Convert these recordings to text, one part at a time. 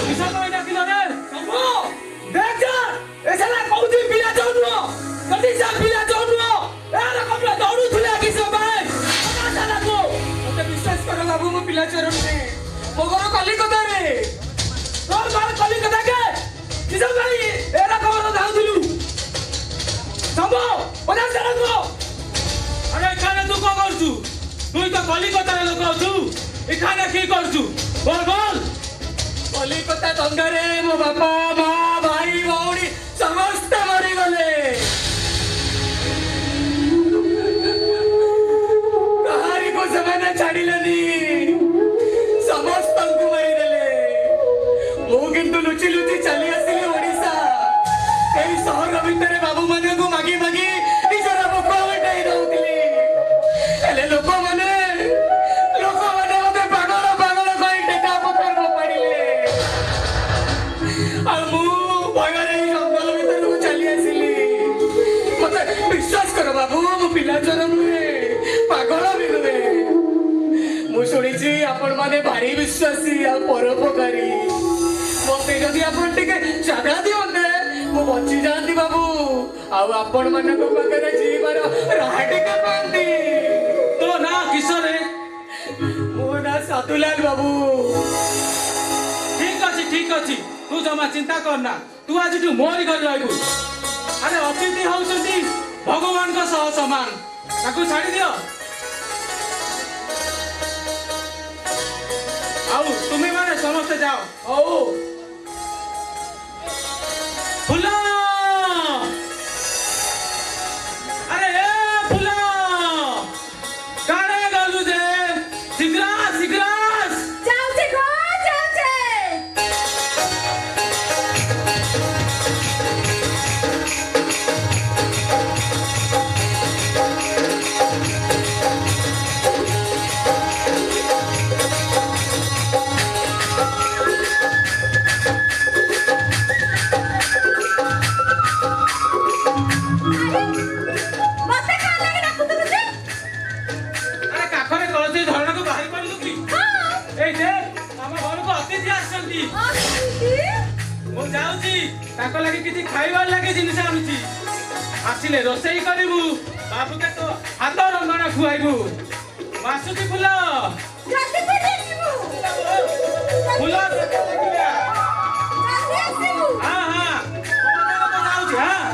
किसा कोई डाकिलो रे शंभू देख जा ऐसा ना कहूती पिला जाउनु कति जा पिला जाउनु यार कपड़ा दौड़ू थुले किसो भाई पता चला को मते विश्वास करो बाबू मो पिला चोरन रे मो घर कलिकता रे तोर घर कलिकता के किसो भाई एरा खबर दाउथुलु शंभू पता चला को अरे खाना तू को करछु तू तो कलिकता रे लोक छु ए खाना की करछु बोल बोल कलिकता दंगारे मो बापा माँ भाई भौणी समस्त मरी गले कहारी को समय छाड़िलेनी समस्त को मारिदेले मु किंतु लुचि लुचि चली आसिली ओडिशा एई सहर भितर बाबू माने को मागी मागी निजर भोक हटाई दउतिली हेले लोक माने मते पागल पागल कहि टेका पत्थर फोपाड़िले विश्वास कर बाबू मो पिला चोर नुहे पागल भी नुहे मु शुणी आपण माने भारी विश्वासी आ परोपकारी मते जदि आपण टिके जगह दियंते मु बची जांती बाबू आ आपण माने को पाखरे जीवार राहटी का पांती तो ना किशोर मो ना साधुलाल बाबू ठीक अछि तू जमा चिंता करना तू आज तू मोरी घर रहबू अरे अतिथि होउछंती भगवान का सह समान ताकू छाड़ी दियो आउ तुम्हें माने समस्त जाओ ओ फुला अरे ए फुला कारे गलू जे सिग्रास सिग्रास जाओ जे गो जाओ जे लगे किसी खाइबार लगे जिनिस आनुची आसिले रोसई करिबू बाबू के तो हाथ रंगना खुआइबू बासुती फुल जल्दी पड़ीबू फुल देखिया जल्दी आसीबू हां हां तो जाउची हां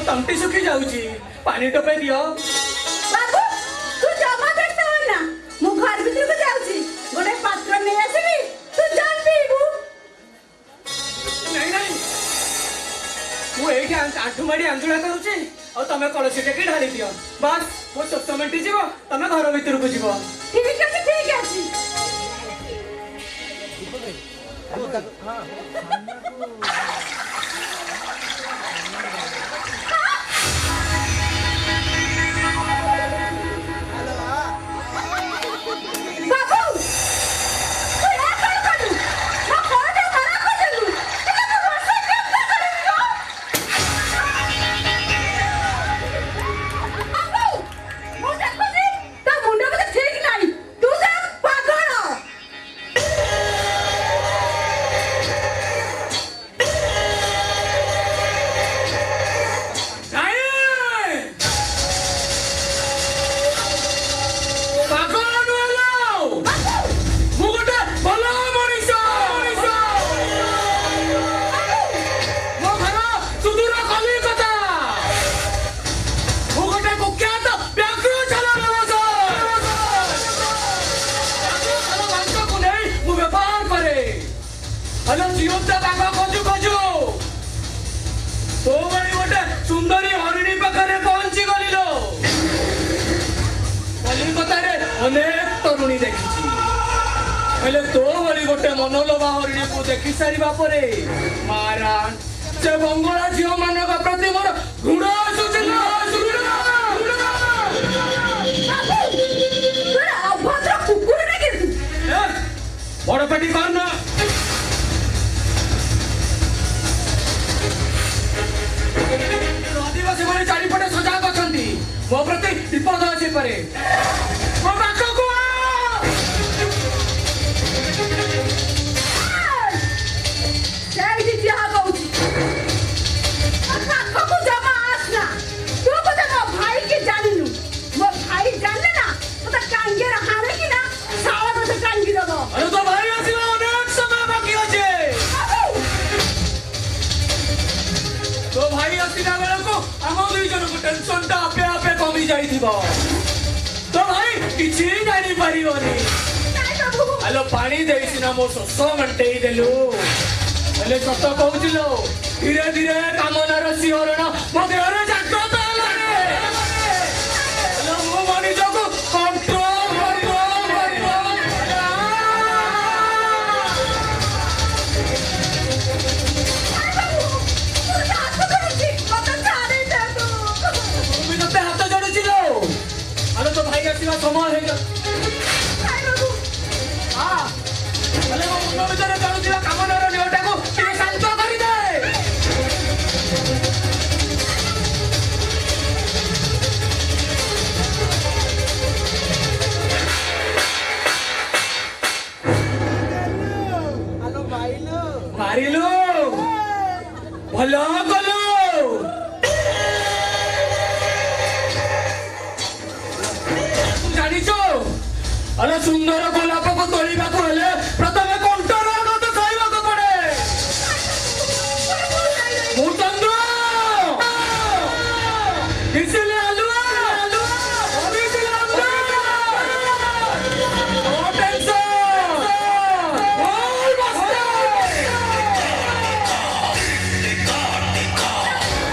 तंटी सुखी जाउची पानी टपे दियो बाबू तू जमा देखता हो ना मु घर भीतर को जाउची गोटे पात्र नै आसीबी तू जल पीबू नहीं नहीं मु एठी आंठू माडी आंजुळा करूची और तमे कळसी टेकी ढाली दियो बस मो 7 मिनिट जीवो तमे घर भीतर को जीवो ठीक अछि ଅନେକ ତରୁଣୀ ଦେଖିଛି ହେଲେ ତୋ ଭଳି ଗୋଟେ ମନୋଲୋଭା ହରିଣୀକୁ ଦେଖି ସାରିବା ପରେ ମହାରାଜ ସେ ବଙ୍ଗଳା ଝିଅ ମାନଙ୍କ ପ୍ରତି ମୋର ଘୃଣା ଆସୁଛି ନା ଅଭଦ୍ର କୁକୁରଟା କିନ୍ତୁ ବଡ ପାଟି କରନା ଆଦିବାସୀ ମାନେ ଚାରିପଟେ ସଜାଗ ଅଛନ୍ତି ମୋ ପ୍ରତି ବିପଦ ଆସିପାରେ ମୋ ପାଖକୁ ଆ! ସେଇଠି ଯାହା କହୁଛି ପାଖକୁ ଜମା ଆସନା ତୁ ବୋଧେ ମୋ ଭାଇକି ଜାଣିନୁ ମୋ ଭାଇ ଜାଣିଲେ ନା ତୋତେ ଟାଙ୍ଗିରେ ହାଣିକି ନା ଶାଳ ଗଛ ଟାଙ୍ଗି ଦବ ଆରେ ତୋ ଭାଇ ଆସିବା ଅନେକ ସମୟ ବାକି ଅଛି ତୋ ଭାଇ ଆସିଲା ବେଳକୁ ଆମ ଦୁଇ ଜଣଙ୍କୁ ଟେନସନ ଟା ଆପେ ଆପେ କମି ଯାଇଥିବ ତୋ ଭାଇ କିଛି ଜାଣିପାରିବନି ଆଲୋ ପାଣି ଦେଇ ସିନା ମୋ ଶୋଷ ମେଣ୍ଟେଇ ଦେଲୁ ହେଲେ ସତ କହୁଥିଲ ଧୀରେ ଧୀରେ କାମନାର ଶିହରଣ ମୋ ଦେହରେ ଜାଗ୍ରତ ହେଲାଣି ହେଲେ ମୁଁ ମୋ ନିଜକୁ ହାତ ଯୋଡୁଛି ଲୋ ଆଲୋ ତୋ ଭାଇ ଆସିବା ସମୟ ହେଇଗଲା ହେଲେ ମୋ ମୁଣ୍ଡ ଭିତରେ ଚାଲୁଥିବା କାମନାର ନିଅଟାକୁ ଟିକେ ଶାନ୍ତ କରିଦେ ମାରିଲୁ ଭଲ କଲୁ ଜାଣିଛୁ ଆଲୋ ସୁନ୍ଦର ଗୋଲାପକୁ ତୋଳିବାକୁ ହେଲେ ପ୍ରଥମେ କଣ୍ଟର ଆଘାତ ସହିବାକୁ ପଡେ ମୁଁ ଚନ୍ଦ୍ର ଦିଶିଲେ ଆଲୁଆ ଦିଶିଲେ no tension all master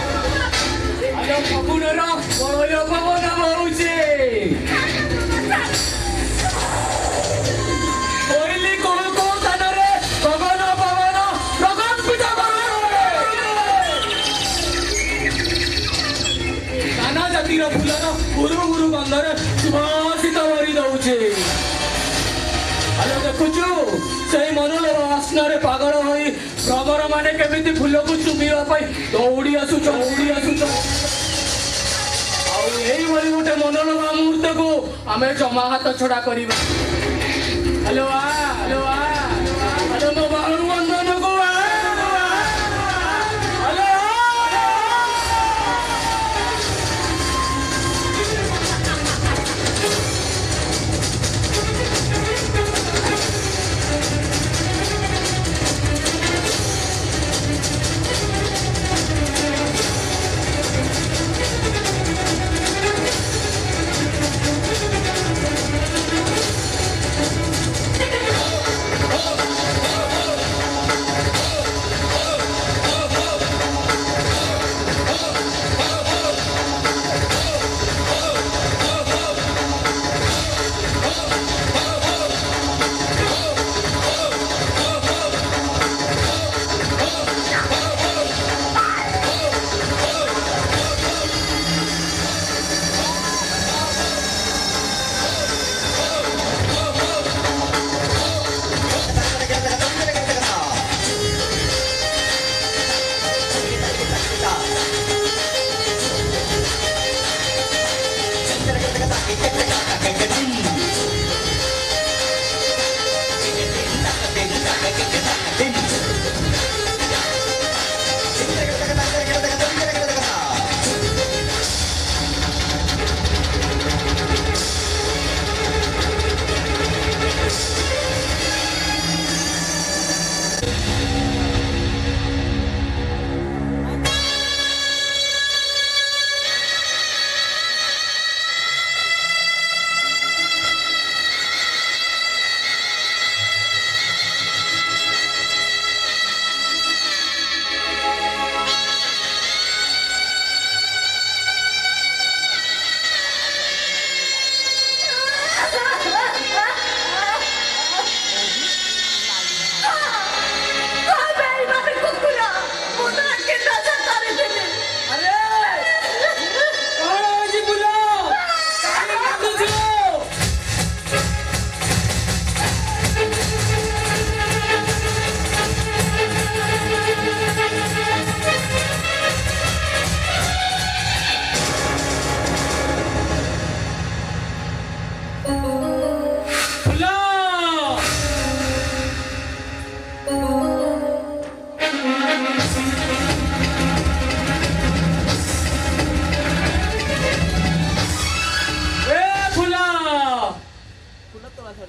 ଆଲୋ ଫଗୁଣର ବଳୟ ପବନ ବହୁଛି କୋଇଲି କୋଉ କୋଉ ସ୍ଥାନରେ ପବନ ପବନ ପ୍ରକମ୍ପିତ ନାନା ଜାତିର ଫୁଲର ଗୁରୁ ଗୁରୁ ଗନ୍ଧରେ ସୁବାସିତ ଭରି ଦଉଛି ଆଲୋ ଦେଖୁଛୁ ସେଇ ମନୋଲୋଭ ବାସ୍ନାରେ ପାଗଳ ହୋଇ ଭ୍ରମର ମାନେ କେମିତି ଫୁଲକୁ ଚୁମିବା ପାଇଁ ଦୌଡ଼ି ଆସୁଛ ଆଉ ଏଇଭଳି ଗୋଟେ ମନୋଲୋଭା ମୁହୂର୍ତ୍ତକୁ ଆମେ ଜମା ହାତ ଛଡା କରିବା ହ୍ୟାଲୋ ହ୍ୟାଲୋ ହ୍ୟାଲୋ ମୋ ବାହୁରୁ ବନ୍ଧନକୁ ହ୍ୟାଲୋ अरे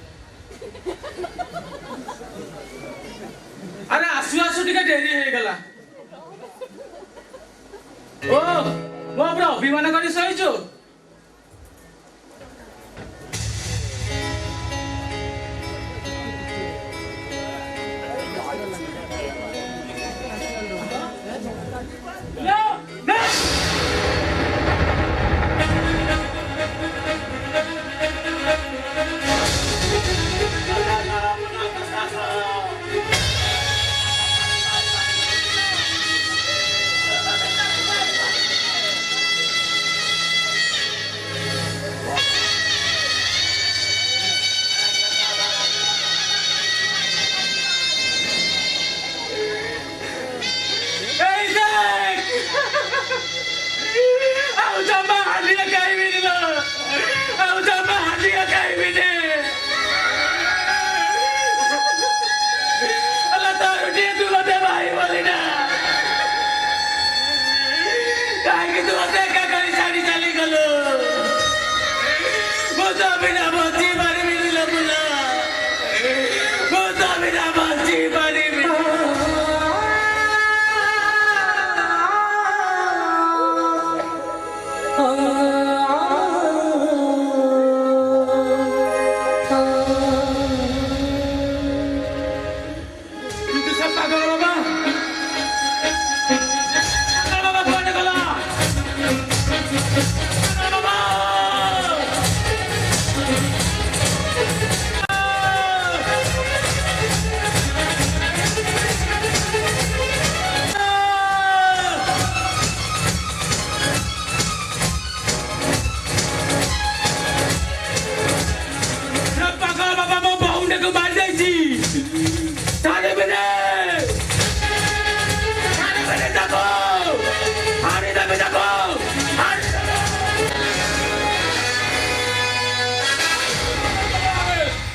आसु आसु टिके डेरी हे गला ओ मो पुरा अभिमान करी सहिछु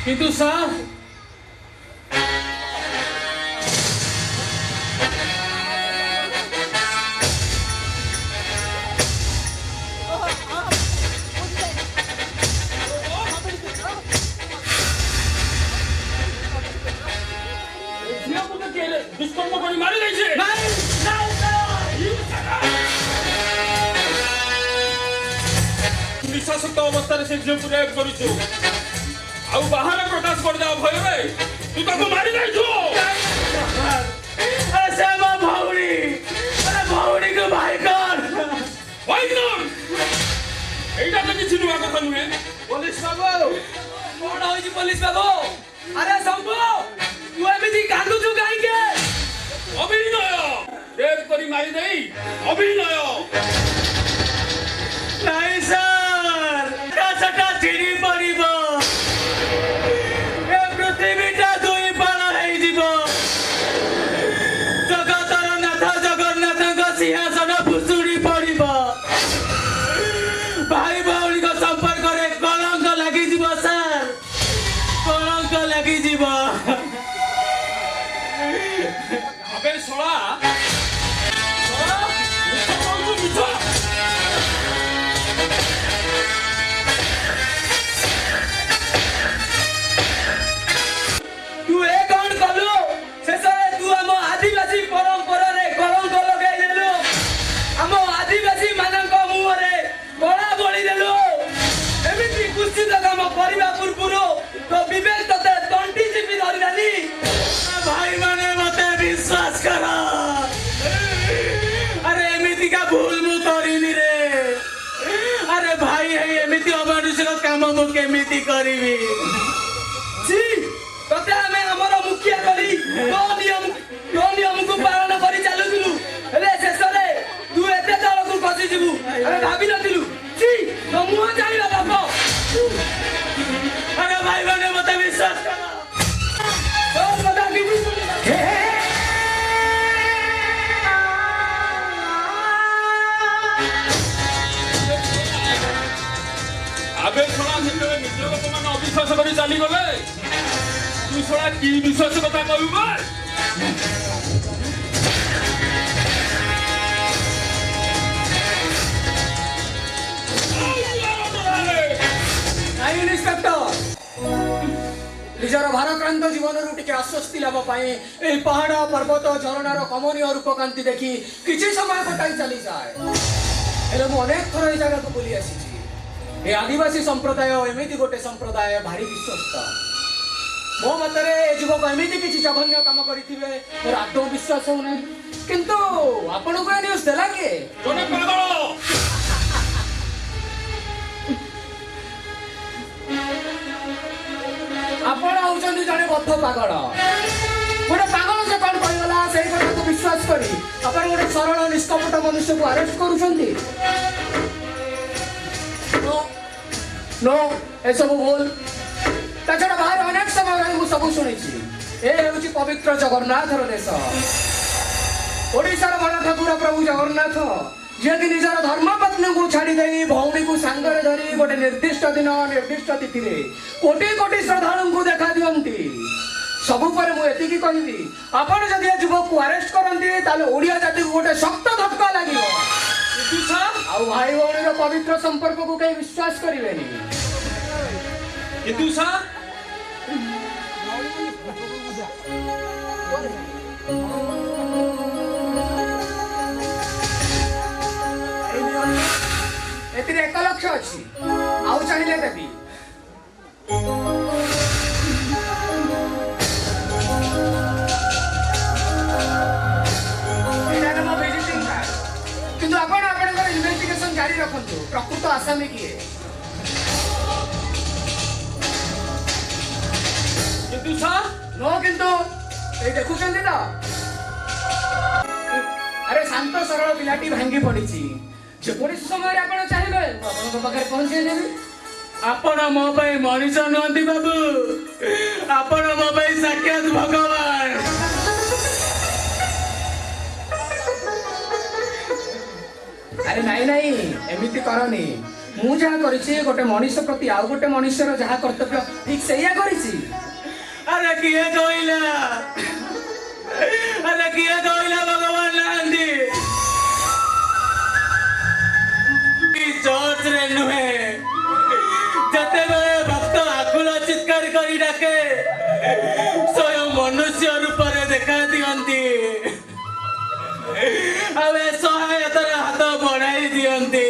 किंतु सर निशासक्त अवस्था से झील प्रयोग करूछु आउ बाहर प्रकाश कर जा भय रे तू ताको मारी नै छु ऐसे मा भाउनी अरे भाउनी को भाई कर एटा तो किछि नुवा कथा नुहे पुलिस बाबू कोन होई पुलिस बाबू अरे संभो तू एमिति कांदु छु काई के अभिनय रेप करी मारी देई अभिनय नहीं सर कासटा चिड़ी पड़िबो ए पृथ्वीटा दुई पाण हेई दिबो जगतर नाथ जगन्नाथଙ୍କ सिंहासन भुसुड़ी पड़िबो भाई भौणी को संपर्क रे कलंक लागि जीवो सर कलंक लागि जीवो अबे सोळा भाई माने मते विश्वास करा अरे एमिति का भूल मु करिनी रे अरे भाई है एमिति अमानुषिक काम मु केमिति करिवि जी तते हमें हमर मुखिया करी तो नियम को पालन करी चालुथिलु हेले शेषरे तू एते दल को फसी जिवु अरे भाबी नथिलु जी तो मुह जाइला बाप अरे भाई माने मते विश्वास करा आबे छोड़ा से निज लोक मान अविश्वास करी चली गले तू छोड़ा की विश्वास कथा कहू बे नहीं इंस्पेक्टर निजर भारक्रांत जीवन टे आश्वस्ति लाभ पाई पहाड़ पर्वत झरणार कमनीय रूपकांति देखी किसी समय कटाई चली जाए हेले मु अनेक थर ये जगह को बुली आसी आदिवासी संप्रदाय एमती गोटे संप्रदाय भारी विश्वस्त मो मतरे युवक एमती किसी जघन्य काम करेंगे मोर आदौ विश्वास होना किंतु आपण को न्यूज देला के ଜଣେ ପାଗଳ आपण होचंदी जने बद्ध पागल गोटे पागल से कौन कहला से कथा को विश्वास करी आपण गोटे सरल निष्कपट मनुष्य को अरेस्ट करूछंती नो नो ए सब बोल ताछड़ा बाहर अनेक समय मु सब सुनिछि ए हेउछि पवित्र जगन्नाथर देश ओडिशार बड़ ठाकुर प्रभु जगन्नाथ जेकि निजर धर्मपत्नी को छाड़ी दे भौणी को सांगरे धरी गोटे निर्दिष्ट दिन निर्दिष्ट तिथि रे कोटि कोटि श्रद्धालु को देखा दियंती सबु पर मु एतिकी कहबी आपण जदि युवक को अरेस्ट करंती ताले ओडिया जाति को गोटे शक्त धक्का लागियो आ भाई भौणी रो पवित्र संपर्क को कहीं विश्वास करिवेनी କିନ୍ତୁ ସାର୍ एतिरे 1 लाख अछि आउ चाहिए देबी एटा मो विजिटिंग कार्ड किंतु आपण आपणकर इन्वेस्टिगेशन जारी रखंतु प्रकृत आसामी किए କିନ୍ତୁ ସାର୍ नो किंतु ए देखुछंती तो अरे शांत सरल पिलाटी भांगी पड़ीची जेकोसी समय आपण चाहिए आपण पाखे पहुंचे देबी ଆପଣ ମୋ ପାଇଁ ମଣିଷ ନୁହନ୍ତି ବାବୁ ଆପଣ ମୋ ପାଇଁ ସାକ୍ଷାତ ଭଗବାନ अरे नहीं नहीं एमिति करनी मु जहा करिछि गोटे मनुष्य प्रति आउ गोटे मनुष्यर जहा कर्तव्य ठीक सैया करिछि अरे किए कहला अरे किए कहला भगवान नांदी चर्च रे नुहे जते बेले भक्त आकुल चित्कार करी डाके स्वयं मनुष्य रूप रे देखा दियंती आवे सहायतार हाथ बढ़ाई दियंती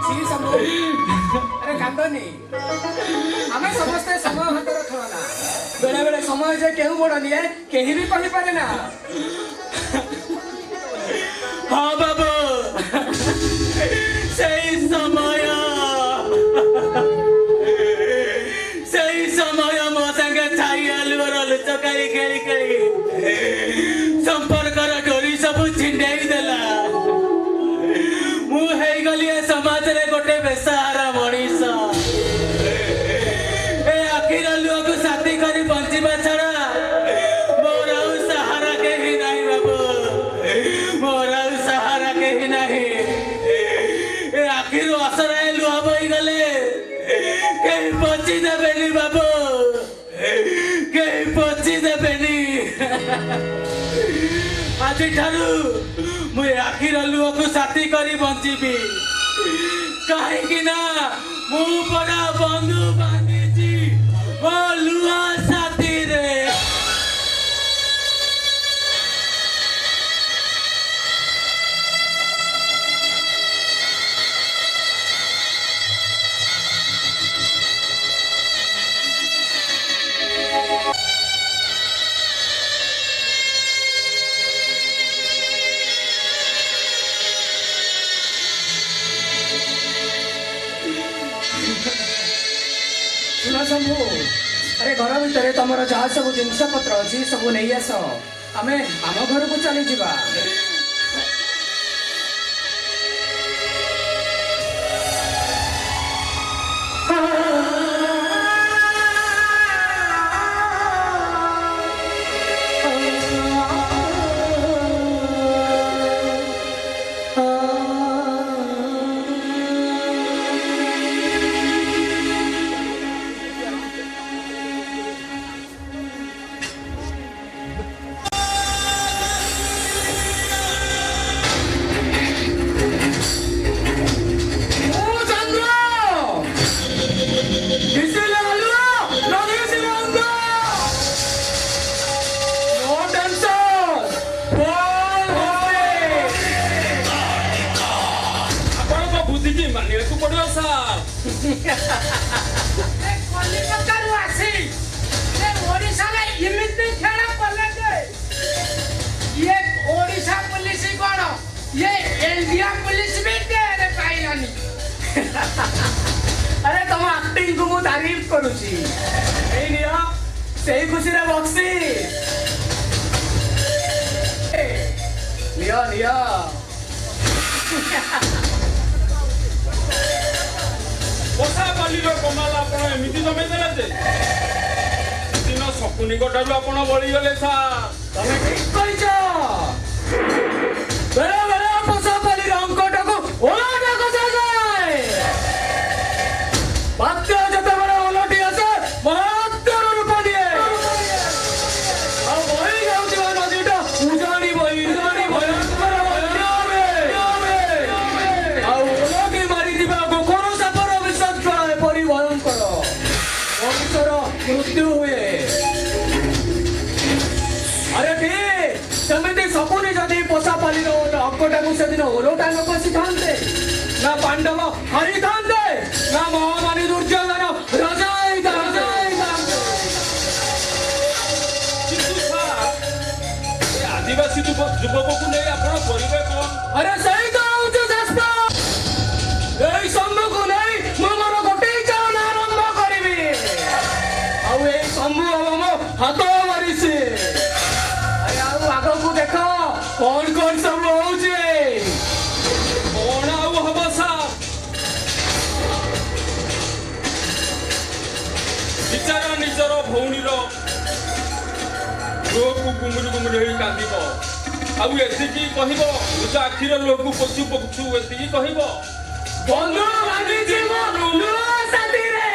सी सब अरे कांदनी हमें समझते समय हाथ खेलना बेले बेले समय जे केहू बड़ निए केही भी कहि पारे ना हाँ बाबू सही समय मो संगे छाई आलुर लुचकाई खेली खेली संपर्कर डोरी सब छिंडेई देला मु हेई गली ए समाज रे गोटे बेसहारा मनीष ए आखिर लुआ को साथी करी बंचिबा छड़ा मोर आउ सहारा केही नाही बाबू मोर आउ सहारा केही नाही ए आखिर असराए लुआ बई गले केही बंची देबेनी बाबू केही बंची देबेनी आज ठारू मु आखिर लुआ को साथी करी बंचिबी कहीं ना मु पड़ा बंधु बांधीची ओ लुआ साथी रे सुना शंभु अरे घर भितर तुम जहाँ सब जिनस पत्र अच्छी सब नहीं आस आम आम घर को चली जावा କଲିକତାରୁ ଆସି ଏ ଓଡ଼ିଶାରେ ଏମିତି ଖେଳ କଲେ ଯେ ଇଏ ଓଡ଼ିଶା ପୁଲିସ କଣ ଇଏ ଇଣ୍ଡିଆ ପୁଲିସ ବି ଟେର ପାଇଲାନି। अरे तुम एक्टिंग को मु तारीफ करूची ए निया सेही खुशी रे बक्सी लिया लिया ବର୍ଷା ବାଲିର କମାଲ ଆପଣ ଏମିତି ଜମେଇ ଦେଲେ ଯେ ଦିନ ଶକୁନିଙ୍କ ଠାରୁ ଆପଣ ବଳିଗଲେ ସାର୍। ତମେ ଠିକ କହିଛ ବେଳେ ବେଳେ ପୋଷା ପାଲି ରଙ୍କଟାକୁ ଓଲଟା କସାଯାଏ ବାତ୍ୟା ଯେତେବେଳେ ଓଲଟି ଆସେ ମହାତ୍ମାର ରୂପ ଦିଏ ଆଉ ବହି ଯାଉଥିବା ନଦୀଟା ଉଜାଣି ବହି ଭୟଙ୍କର ଆଉ ଓଲଟି ମାରିଥିବା ଗୋଖର ସାପର ବିଷାକ୍ତ ଏପରି ଭୟଙ୍କର ମଣିଷର ମୃତ୍ୟୁ ହୁଏ। अरे ठीक सेमिति सपुनी जदि पोषा पाली अंकटाକୁ ସେଦିନ ଓଲଟା ନ କଷିଥାନ୍ତେ ନା ପାଣ୍ଡବ ହାରିଥାନ୍ତେ ନା ମହାମାରୀ ଦୁର୍ଯ୍ୟୋଧନ ରାଜା ହେଇଥାନ୍ତେ। କିନ୍ତୁ ସାର୍ ଏ ଆଦିବାସୀ ଯୁବକକୁ ନେଇ ଆପଣ କରିବେ କଣ? अरे सही तो ହଉଛି ଶାସ୍ତ୍ର ଏଇ ସମ୍ଭୁକୁ ନେଇ ମୁଁ ମୋର ଗୋଟିଏ ଚାଳନା ଆରମ୍ଭ କରିବି ଆଉ ଏଇ ସମ୍ଭୁ ହବ ମୋ ହାତ ମାରିଛି। ଆଉ ଆଗକୁ ଦେଖ କଣ କଣ ସବୁ ହଉଛି। କଣ ଆଉ ହବ ସାର୍? ବିଚାରା ନିଜର ଭଉଣୀର ଲୁହକୁ ଗୁମୁରି ଗୁମୁରି ହେଇ କାନ୍ଦିବ ଆଉ ଏତିକି କହିବ ନିଜ ଆଖିର ଲୁହକୁ ପୋଛୁ ପୋଛୁ ଏତିକି କହିବ ବନ୍ଧୁ ଭାବିଛି ମୋ ଲୁହ ସାଥିରେ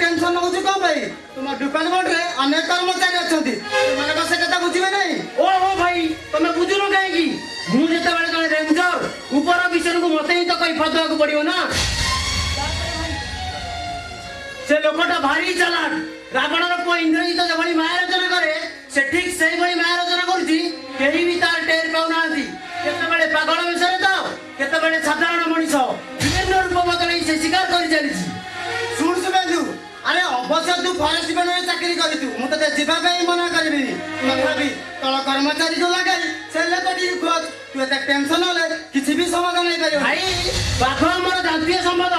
टेंशन नौछु कौन भाई तुम डिपार्टमेंट रे अनेक कर्मचारी अछंती माने बसे कथा बुझिबे नहीं ओ भाई तमे बुझुनो काहेकी मु जेते बेले जने रेंजर ऊपर विषय को मते ही तो कई फदवा को पड़ियो ना। से लोकटा भारी चालाक रावणर पो इंद्रजित जबड़ी माया रचना करे से ठीक सही बड़ी माया रचना करछि केही भी तार टेर पाउनांती केते बेले पागल विषय तो केते बेले साधारण मनीष विभिन्न रूप बदलै से शिकार करि चलिछि। सुन सुबेंदु अरे अवश्य तू फॉरेस्ट डिपार्टमेंट में चाकरी करी तू मु तते जीवा पे मना करबी तथापि तळ कर्मचारी जो लगाई से लेकटी खोज तू एते टेंशन ले किछि भी समाधान नहीं करियो भाई बाघ हमर जातीय संबंध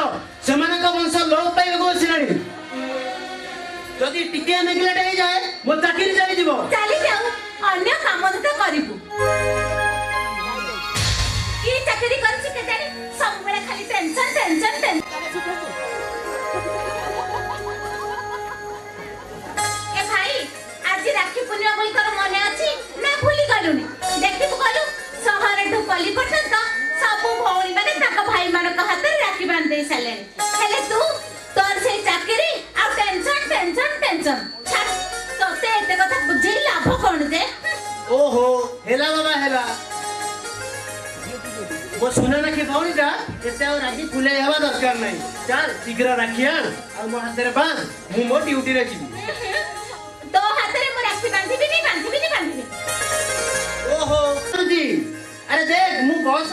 सेमाने को वंश लोप पाइबे को सिलाडी जदि टिके नेग्लेक्ट हे जाए मो चाकरी चली जीवो चली जाऊ अन्य काम तो करिबु की चाकरी करछि के जानी ସବୁବେଳେ ଖାଲି ଟେନସନ ଟେନସନ ଟେନସନ। ଏ ଭାଇ ଆଜି ରାକ୍ଷୀ ପୂର୍ଣ୍ଣିମା ବୋଲି ତୋର ମନେ ଅଛି ନା ଭୁଲି ଗଲୁଣି? ଦେଖିବୁ ଗଲୁ ସହରଠୁ ପଲ୍ଲୀ ପର୍ଯ୍ୟନ୍ତ ସବୁ ଭଉଣୀ ମାନେ ତାଙ୍କ ଭାଇମାନଙ୍କ ହାତରେ ରାକ୍ଷୀ ବାନ୍ଧି ଦେଇ ସାରିଲେଣି। ହେଲେ ତୁ ତୋର ସେଇ ଚାକିରି ଆଉ ଟେନସନ ଟେନସନ ଟେନସନ ଛାଡ। ତୋତେ ଏତେ କଥା ବୁଝେଇ ଲାଭ କଣ ଯେ? ओहो हेला बाबा हेला वो सुना ना कि भौणीटा एते और राखी फुले हवा दरकार नहीं। चल शीघ्र राखी आन और मो हाथ रे बांध मु मो ड्यूटी रे जीवी। तो हाथरे मु राखी बांधिबी नहीं। ओहो जी अरे देख मु बॉस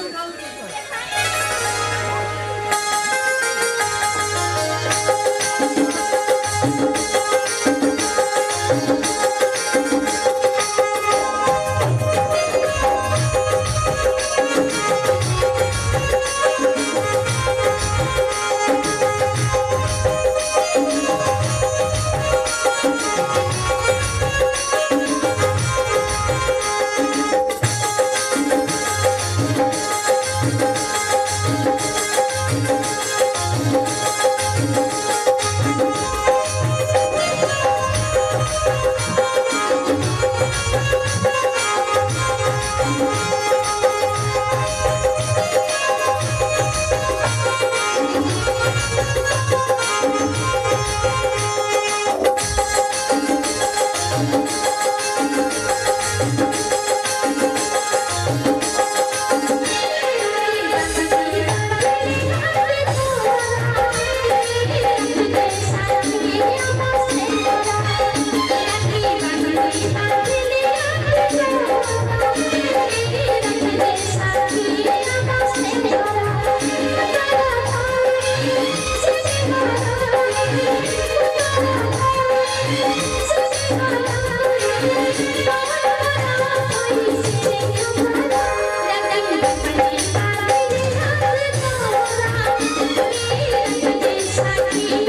Sakhi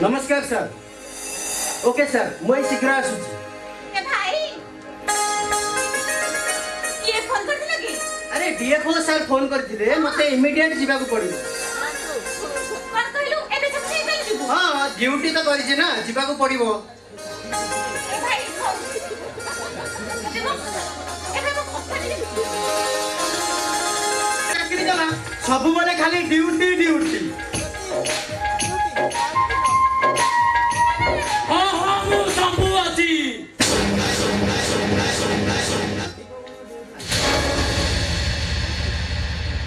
नमस्कार सर ओके सर मुझे शीघ्र आसुची ए भाई ये फोन करथिला कि अरे डीएफओ सर फोन करथिले मते इमीडिएट जीवा को पड़िबो कोन कहलु एबे सब से चली जिवो हां ड्यूटी तो करिछि ना जीवा को पड़िबो ए भाई देखो एबे मो କଥା नहीं चाकरी कला सब बेले खाली ड्यूटी ड्यूटी ହଁ ହଁ ମୁଁ ସବୁ ଅଛି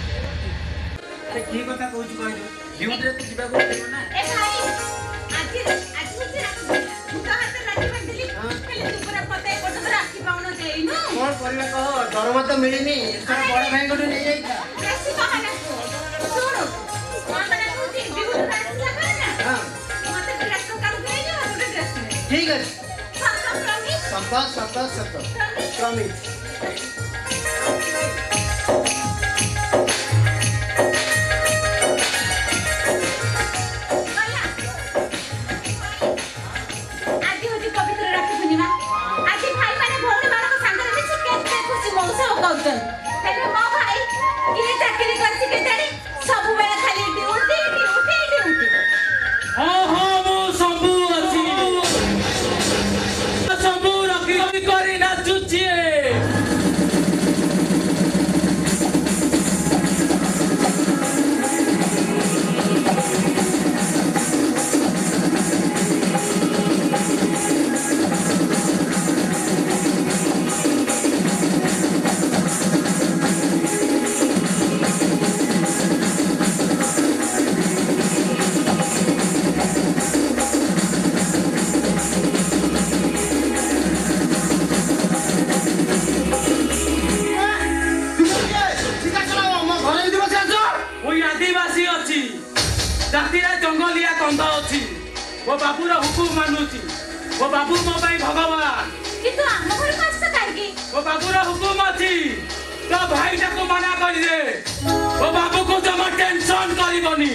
अरे की कथा कहू छु कहलु ड्यूटी रे तो जीवा को पड़िबो ना ए भाई आज मुझे राखी तू का हाथ राखी बांधली पहले तू पूरा पता है कोन राखी पाउनो देइनु कौन करबा कह दरमा तो मिलिनी एथरा बड़ भाई को नहीं जाइता कैसी बहाना सुनो माता ने तू ड्यूटी राखी लगा ना हां माता ड्रेस को काढू दे जो तो ड्रेस में ठीक है प्रॉमिस सत प्रॉमिस आजी होती पवित्र राखी पूर्णिमा आजी भाई माने भौणी मानको संगरे मिसी केते खुशी मौसम कहउछन हेले मो भाई ये चाकरी करछि के जानी सब बेला खाली ड्यूटी ड्यूटी ड्यूटी ହଁ ହଁ ମୁଁ ସବୁ ଅଛି ସବୁ ରଖି ରଖି କରି ନାଚୁଛି ওই আদিবাসী অছি জাতিরে জঙ্গলিয়া কন্ধ অছি ও বাবুর হুকুম মানুছি ও বাবু মো পাই ভগবান কিন্তু ଆମ ଘରକୁ ଆସିଛ କାହିଁକି ও বাবুর হুকুম অছি তো ভাইটাকে মানা করি দে ও বাবুকে জমা টেনশন করিবনি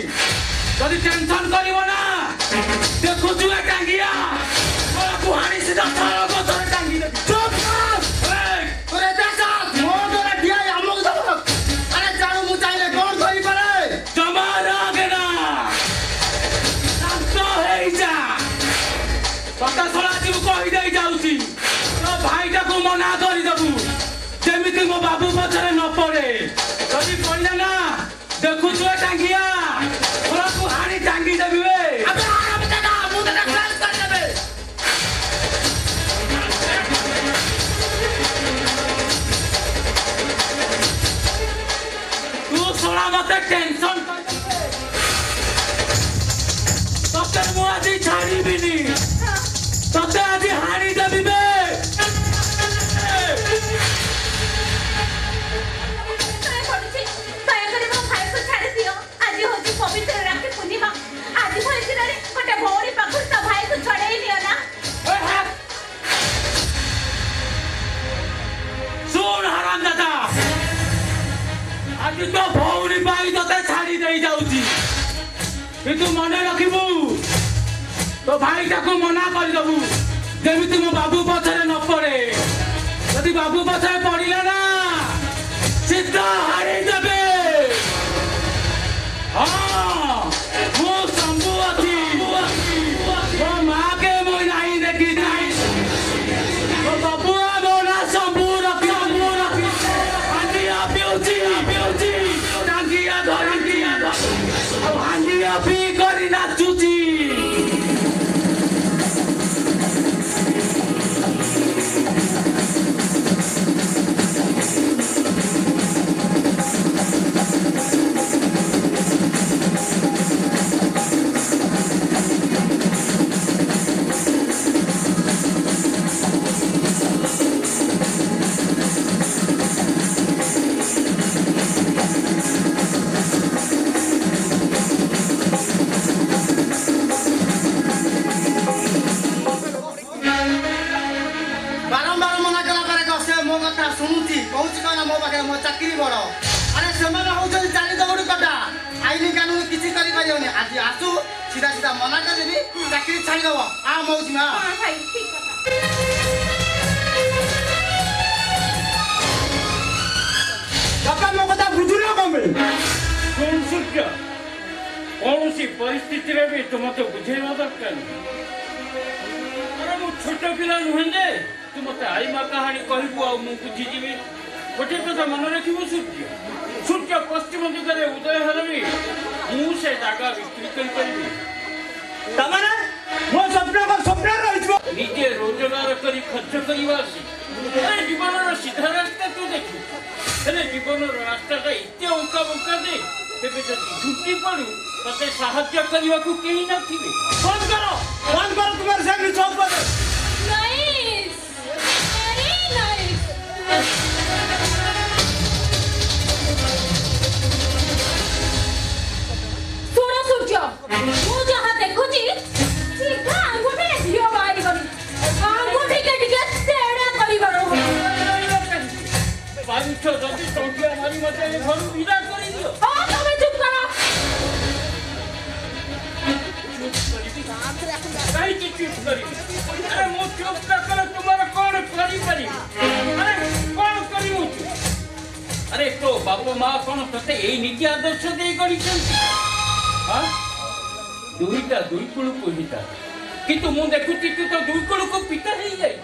যদি টেনশন করিব না দেখুছু এ টাঙ্গিয়া ওরা কুহানি সিধা থাল গছরে টাঙ্গি দেবি চুপ এই अरे दादा मो द्वारा दिया हमक दब अरे जानो मु चाहिले कोन करि पारे জমা রাখে না শান্ত হয়ে যা কথা শোনা তুই কই দেই যাউছি তো ভাইটাকে মনা করি দেবু যেমিতি মো বাবু পছরে ন পড়ে যদি পড়লে না দেখুছু এ টাঙ্গিয়া ওরা কুহানি টাঙ্গি দেবি বে अबे आराम दादा मु दादा क्लास कर देबे तू सोना मते टेंशन तते मु আজি ছাড়িবিনি तते আজি হানি দেবি বে ତଳେ ପଡୁଛି ଦୟାକରି ମୋ ଭାଇକୁ ଛାଡି ଦିଅ ଆଜି ହଉଛି ପବିତ୍ର ରାକ୍ଷୀ ପୂର୍ଣ୍ଣିମା ଆଜି ଭଳି ଦିନରେ ଗୋଟେ ଭଉଣୀ ପାଖରୁ ତା ଭାଇକୁ ଛଡେଇ ନିଅ ନା ए हाथ सुन हराम दादा आज तो भौणी पाई तते छाड़ी दे जाउची কিন্তু মনে রাখিবু তো ভাইটাকে মনা করে দেবু যেমিতি মো বাবু পছরে ন পড়ে যদি বাবু পছরে পড়িলে না সিদ্ধা হারি যাবে হ্যাঁ মো শম্ভু আছি মো মাকে মই নাই দেখি নাই ও বাবু মোরা শম্ভু রাখি হান্ডিয়া পিউছি টাঙ্গিয়া ধরি ଆଉ ହାଣ୍ଡିଆ ପି କରି ନାଚୁଛି बारंबार मना कला करे कसे मो कथा सुनुची कहूची कहना मो पाखे मो चाकरी बड़ अरे सेमाने होउछन चाली दगड़ी कटा आईनी कानून किछि करि परियोनी आज आसु सीधा सीधा मना करदेबी चाकरी छाड़ी दब आ मौसी माँ हाँ भाई ठीक कथा ବାପା ମୋ କଥା ବୁଝୁନ କଣ ପାଇଁ ଶୁଣ ସୂର୍ଯ୍ୟ କୌଣସି ପରିସ୍ଥିତିରେ ବି ତୁ ମତେ ବୁଝେଇବା ଦରକାର ଆରେ ମୁଁ ଛୋଟ ପିଲା ନୁହେଁ ଯେ ତୁ ମତେ ଆଇ ମା କାହାଣୀ କହିବୁ ଆଉ ମୁଁ ବୁଝିଯିବି ଗୋଟିଏ କଥା ମନେ ରଖିବୁ ସୂର୍ଯ୍ୟ ସୂର୍ଯ୍ୟ ପଶ୍ଚିମ ଦିଗରେ ଉଦୟ ହେଲେ ବି ମୁଁ ସେ ଜାଗା ବିକ୍ରି କରିପାରିବି ତାମାନେ ମୋ ସ୍ୱପ୍ନ ରହିଯିବ ନିଜେ ରୋଜଗାର କରି ଖର୍ଚ୍ଚ କରିବା ଜୀବନର ସିଧା ରାସ୍ତା ତୁ ଦେଖିବୁ ହେଲେ ଜୀବନର ରାସ୍ତାଟା ଏତେ ଅଙ୍କା ବଙ୍କା ଯେ ତେବେ ଯଦି ଝୁଟି ପଡୁ ତତେ ସାହାଯ୍ୟ କରିବାକୁ କେହି ନଥିବେ ବନ୍ଦ କର ତୁମର ସେ ମିଛ ଉପରେ ନାଇସ୍ ଭେରି ନାଇସ୍ ଶୁଣ ସୂର୍ଯ୍ୟ ମୁଁ ଯାହା ଦେଖୁଛି ସିଧା ଆଙ୍ଗୁଠିରେ ଝିଅ ବାହାରି କରି ଆଙ୍ଗୁଠିକେ ଟିକେ ତେଢ଼ା କରିବାର ପାରୁଛ ଯଦି ଟଙ୍କିଆ ମାରି ମତେ ଏ ଘରୁ ବିଦା କରିଦିଅ ହଁ ତମେ ଚୁପ୍ କର କାହିଁକି ଚୁପ୍ କରିବି ଆରେ ମୁଁ ଚୁପ୍ ନ କଲେ ତୁମର କଣ କରିପାରିବି ଆରେ କଣ କରିବୁ ତୁ ଆରେ ତୋ ବାପ ମା କଣ ତତେ ଏଇ ନୀତି ଆଦର୍ଶ ଦେଇ ଗଢ଼ିଛନ୍ତି ଦୁଇଟା ଦୁଇ କୂଳକୁ ହିତା କିନ୍ତୁ ମୁଁ ଦେଖୁଛି ତୁ ତ ଦୁଇ କୂଳକୁ ପିତା ହେଇଯାଇ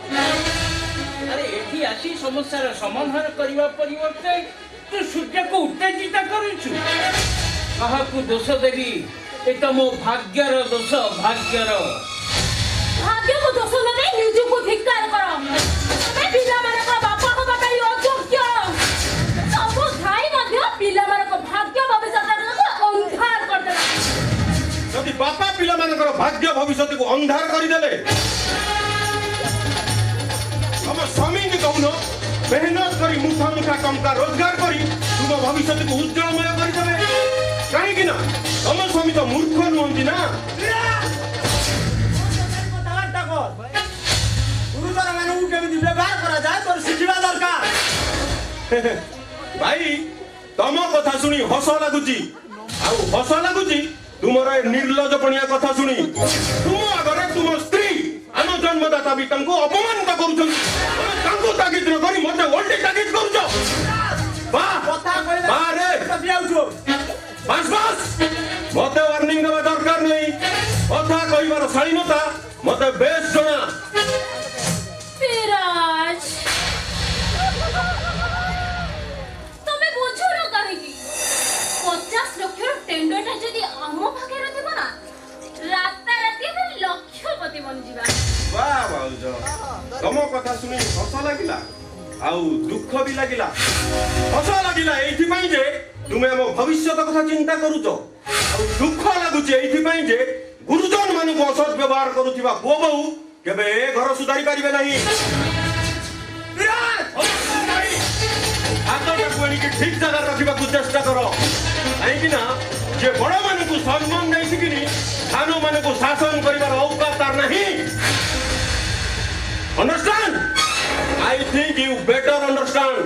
ଆରେ ଏଠି ଆସି ସମସ୍ୟାର ସମାଧାନ କରିବା ପରିବର୍ତ୍ତେ ତୁ ସୂର୍ଯ୍ୟକୁ ଉତ୍ତେଜିତ କରୁଛୁ କାହାକୁ ଦୋଷ ଦେବି ଏ ତ ମୋ ଭାଗ୍ୟର ଦୋଷ ଭାଗ୍ୟର ଭାଗ୍ୟକୁ ଦୋଷ ନ ଦେଇ ନିଜକୁ ଧିକ୍କାର କର ତମେ ପିଲାମାନଙ୍କ ବାପା ହବା ପାଇଁ ଅଯୋଗ୍ୟ ସବୁ ଥାଇ ମଧ୍ୟ ପିଲାମାନଙ୍କ ଭାଗ୍ୟ ଭବିଷ୍ୟତକୁ ଅନ୍ଧାର କରିଦେଲା ଯଦି ବାପା ପିଲାମାନଙ୍କର ଭାଗ୍ୟ ଭବିଷ୍ୟତକୁ ଅନ୍ଧାର କରିଦେଲେ ତମ ସ୍ୱାମୀଙ୍କୁ କହୁନ ମେହନତ କରି ମୁଠା ମୁଠା ଟଙ୍କା ରୋଜଗାର କରି ତୁମ ଭବିଷ୍ୟତକୁ ଉଜ୍ଜଳମୟ କରିଦେବେ କାହିଁକି ନା ତମ ସ୍ୱାମୀ ତ ମୂର୍ଖ ନୁହନ୍ତି ନା କଥାବାର୍ତ୍ତା କର ଗୁରୁଜନ ମାନଙ୍କୁ କେମିତି ବ୍ୟବହାର କରାଯାଏ ତୋର ଶିଖିବା ଦରକାର ଭାଇ ତମ କଥା ଶୁଣି ହସ ଲାଗୁଛି ଆଉ ହସ ଲାଗୁଛି ତୁମର ଏ ନିର୍ଲଜପଣିଆ କଥା ଶୁଣି ତୁମ ଆଗରେ ତୁମ ସ୍ତ୍ରୀ ଆମ ଜନ୍ମଦାତା ବି ତାଙ୍କୁ ଅପମାନିତ କରୁଛନ୍ତି ତମେ ତାଙ୍କୁ ତାଗିଦ ନ କରି ମତେ ଓଲଟି ତାଗିଦ କରୁଛ କଥା କହିଲେ ବାରେ ଯାଉଛୁ ବାସ୍ ବାସ୍ ମତେ ୱାର୍ଣ୍ଣିଂ ଦେବା ଦରକାର ନାହିଁ କଥା କହିବାର ଶାଳୀନତା ମତେ ବେଶ ଜଣା ବିରାଜ ତମେ ବୁଝୁନ କାହିଁକି 50 ଲକ୍ଷର ଟେଣ୍ଡରଟା ଯଦି ଆମ ଭାଗରେ ଥିବ ନା ରାତାରାତି ଆମେ ଲକ୍ଷପତି ବନିଯିବା ବାଃ ଭାଉଜ ତମ କଥା ଶୁଣି ହସ ଲାଗିଲା ଆଉ ଦୁଃଖ ବି ଲାଗିଲା ହସ ଲାଗିଲା ଏଇଥିପାଇଁ ଯେ ତୁମେ ଆମ ଭବିଷ୍ୟତ କଥା ଚିନ୍ତା କରୁଛ ଆଉ ଦୁଃଖ ଲାଗୁଛି ଏଇଥିପାଇଁ ଯେ ଗୁରୁଜନ ମାନଙ୍କୁ ଅସତ୍ ବ୍ୟବହାର କରୁଥିବା ପୁଅ ବୋହୂ କେବେ ଏ ଘର ସୁଧାରି ପାରିବେ ନାହିଁ ହାତଟାକୁ ଆଣିକି ଠିକ ଜାଗାରେ ରଖିବାକୁ ଚେଷ୍ଟା କର କାହିଁକି ନା ଯେ ବଡମାନଙ୍କୁ ସମ୍ମାନ ଦେଇ ଶିଖିନି ସାନମାନଙ୍କୁ ଶାସନ କରିବାର ଔକାତ ତାର ନାହିଁ Understand? I think you better understand.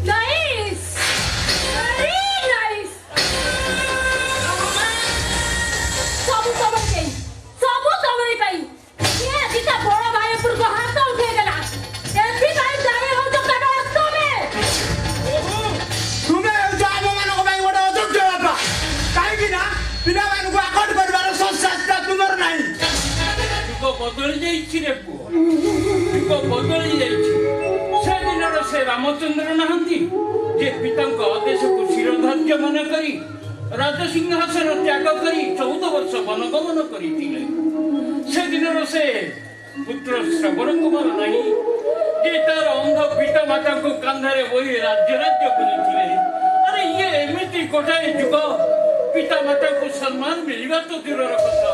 Nice! Very nice! ସବୁ ତମର ପାଇଁ ସବୁ ତମରି ପାଇଁ କିଏ ଦିଟା ବଡ଼ ଭାଇ ଉପରକୁ ହାତ ଉଠେଇଦେଲା ଏଥିପାଇଁ ଦାୟୀ ହଉଛ କେବଳ ତମେ ତୁମେ ହେଉଛ ଆମମାନଙ୍କ ପାଇଁ ଗୋଟେ ଅଯୋଗ୍ୟ ବାପା କାହିଁକି ନା ପିଲାମାନଙ୍କୁ ଆକଟ କରିବାର ସଂସ୍ଥା ତୁମର ନାହିଁ ଯୁଗ ବଦଳି ଯାଇଛି ରେ ପୁଅ ଯୁଗ ବଦଳି ଯାଇଛି ସେଦିନର ସେ ରାମଚନ୍ଦ୍ର ନାହାନ୍ତି ଯେ ପିତାଙ୍କ ଆଦେଶକୁ ଶିରଧାର୍ଯ୍ୟ ମନେ କରି ରାଜସିଂହାସନ ତ୍ୟାଗ କରି 14 ବର୍ଷ ବନଗମନ କରିଥିଲେ ସେଦିନର ସେ ପୁତ୍ର ଶ୍ରବଣ କୁମାର ନାହିଁ ଯେ ତାର ଅନ୍ଧ ପିତା ମାତାଙ୍କୁ କାନ୍ଧରେ ବୋହି ରାଜ୍ୟ ବୁଲିଥିଲେ ଆରେ ଇଏ ଏମିତି ଗୋଟାଏ ଯୁଗ ପିତା ମାତାଙ୍କୁ ସମ୍ମାନ ମିଳିବା ତ ଦୂରର କଥା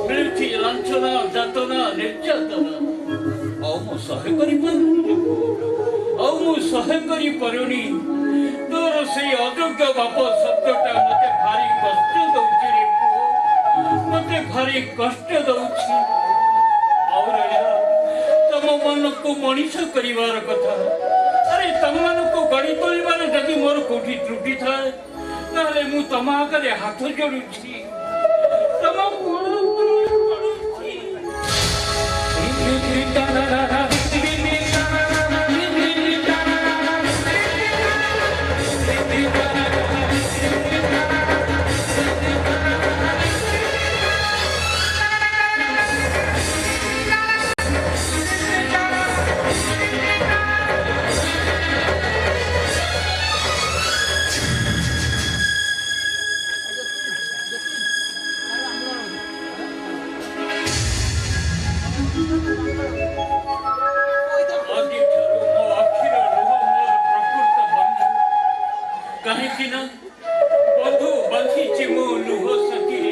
ମିଳୁଛି ଲାଞ୍ଛନା ଯାତନା ନିର୍ଯାତନା ଆଉ ମୁଁ ସହ୍ୟ କରିପାରୁନି ଆଉ ମୁଁ ସହ୍ୟ କରିପାରୁନି ତୋର ସେଇ ଅଯୋଗ୍ୟ ବାପ ଶବ୍ଦଟା ମତେ ଭାରି କଷ୍ଟ ଦଉଛି ରେ ପୁଅ ମତେ ଭାରି କଷ୍ଟ ଦଉଛି ଆଉ ରହିଲା ତମ ମନକୁ ମଣିଷ କରିବାର କଥା अरे तमମାନଙ୍କୁ ଗଢ଼ି ତୋଳିବାରେ ଯଦି ମୋର କୋଉଠି ତ୍ରୁଟି ଥାଏ ତାହେଲେ ମୁଁ ତମ ଆଗରେ ହାତ ଯୋଡୁଛି ତମ କାହିଁକି ନା ବନ୍ଧୁ ବାନ୍ଧିଛି ମୁଁ ଲୁହ ସାଥିରେ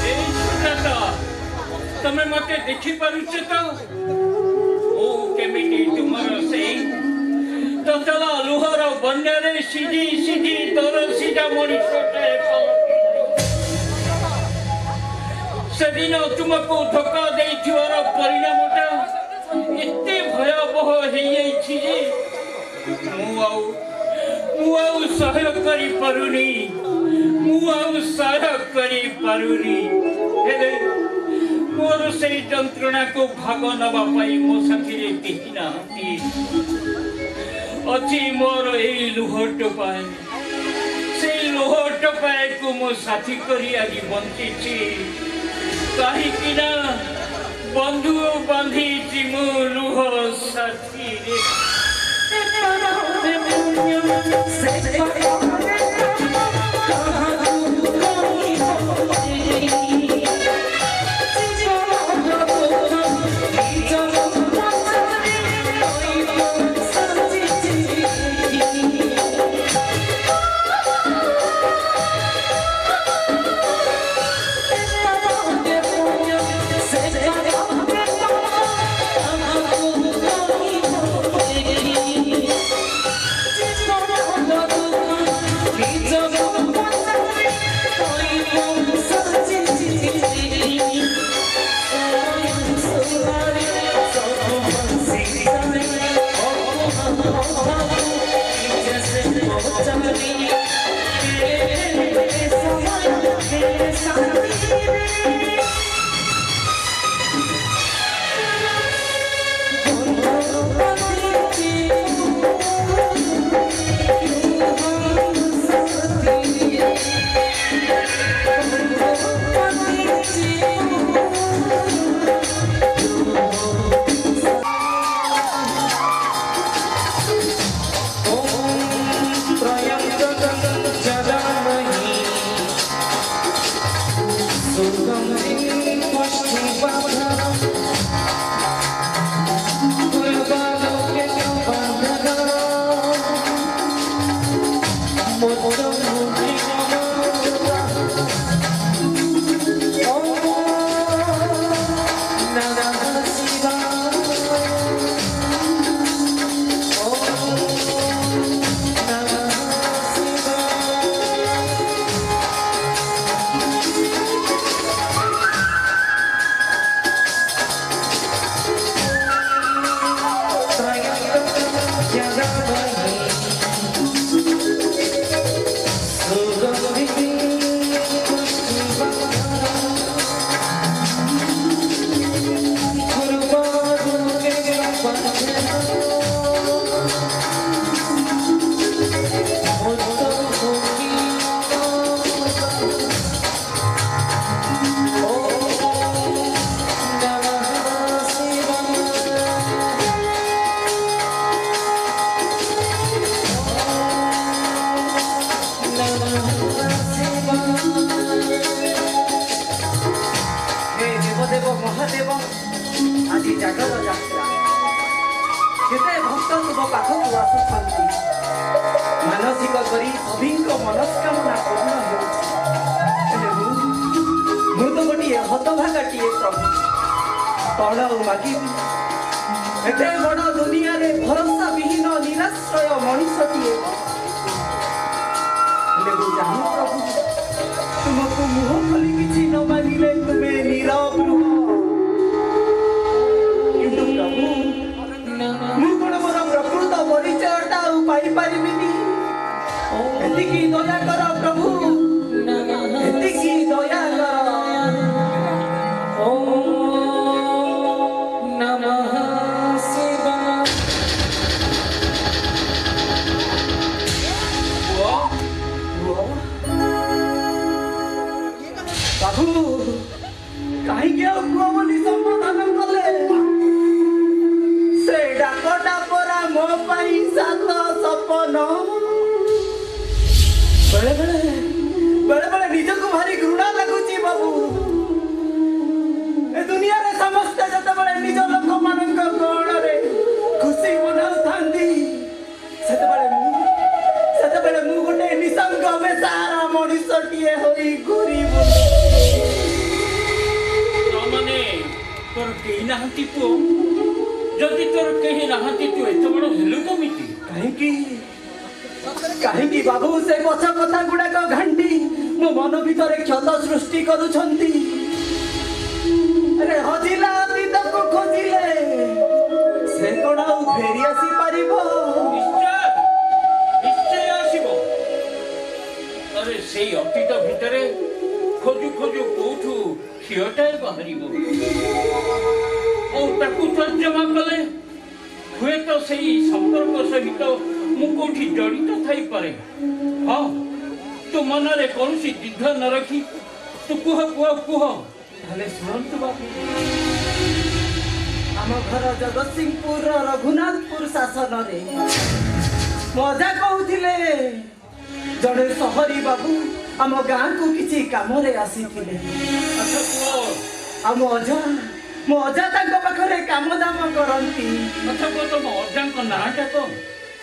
ଏଇ ସୁନାଟା ତମେ ମତେ ଦେଖିପାରୁଛ ତ ମୁଁ କେମିତି ତୁମର ସେଇ ତତଲା ଲୁହର ବନ୍ୟାରେ ସିଝି ସିଝି ତରସିଟା ମଣିଷଟେ ସେଦିନ ତୁମକୁ ଧୋକା ଦେଇଥିବାର ପରିଣାମଟା ଏତେ ଭୟାବହ ହେଇଯାଇଛି ଯେ ମୁଁ ଆଉ ସହ୍ୟ କରିପାରୁନି ହେଲେ ମୋର ସେଇ ଯନ୍ତ୍ରଣାକୁ ଭାଗ ନେବା ପାଇଁ ମୋ ସାଥିରେ କେହି ନାହାନ୍ତି ଅଛି ମୋର ଏଇ ଲୁହ ଟୋପାଏ ସେଇ ଲୁହ ଟୋପାଏକୁ ମୋ ସାଥୀ କରି ଆଜି ବଞ୍ଚିଛି କାହିଁକି ନା ବନ୍ଧୁ ବାନ୍ଧିଛି ମୋ ଲୁହ ସାଥିରେ ମାନସିକ କରି ସଭିଙ୍କ ମନସ୍କାମନା ପୂର୍ଣ୍ଣ ହେଉଛି ମୁଁ ତ ଗୋଟିଏ ହତଭାଗାଟିଏ ପ୍ରଭୁ କଣ ଆଉ ମାଗିବି ଏତେ ବଡ଼ ଦୁନିଆରେ ଭରସା ବିହୀନ ନିରାଶ୍ରୟ ମଣିଷଟିଏ ହେଲେ ମୁଁ ଜାଣୁ ପ୍ରଭୁ ତୁମକୁ ମୁହଁ ଖୋଲି କିଛି ନ ମାନିଲେ ତୁମେ ନୀରବ ରୁହ କିନ୍ତୁ ପ୍ରଭୁ ମୁଁ କଣ ମୋର ପ୍ରକୃତ କେହି ନାହାନ୍ତି ପୁଅ ଯଦି ତୋର କେହି ନାହାନ୍ତି ତୁ ଏତେ ବଡ଼ ହେଲୁ କେମିତି? କାହିଁକି ବାବୁ ସେ ପଛ କଥା ଗୁଡାକ ଘାଣ୍ଟି ମୋ ମନ ଭିତରେ କ୍ଷତ ସୃଷ୍ଟି କରୁଛନ୍ତି? ଆରେ ହଜିଲା ଅତୀତକୁ ଖୋଜିଲେ ସେ କଣ ଆଉ ଫେରି ଆସି ପାରିବ? ନିଶ୍ଚୟ ଆସିବ। ଆରେ ସେଇ ଅତୀତ ଭିତରେ ଖୋଜୁ ଖୋଜୁ କୋଉଠୁ କ୍ଷୀରଟାଏ ବାହାରିବ ଆଉ ତାକୁ ତର୍ଜମା କଲେ ହୁଏତ ସେଇ ସମ୍ପର୍କ ସହିତ ମୁଁ କୋଉଠି ଜଡ଼ିତ ଥାଇପାରେ। ହଁ, ତୁ ମନରେ କୌଣସି ଦ୍ୱିଧା ନ ରଖି ତୁ କୁହ। ତାହେଲେ ଶୁଣନ୍ତୁ ବାବୁ, ଆମ ଘର ଜଗତସିଂହପୁର ରଘୁନାଥପୁର ଶାସନରେ ମଜା କହୁଥିଲେ ଜଣେ ସହରୀ ବାବୁ ଆମ ଗାଁକୁ କିଛି କାମରେ ଆସିଥିଲେ। ଆଚ୍ଛା ପୁଅ, ଆଉ ମୋ ଅଜା ତାଙ୍କ ପାଖରେ କାମ ଦାମ କରନ୍ତି। ଆଚ୍ଛା ପୁଅ, ତମ ଅଜାଙ୍କ ନାଁଟା କଣ?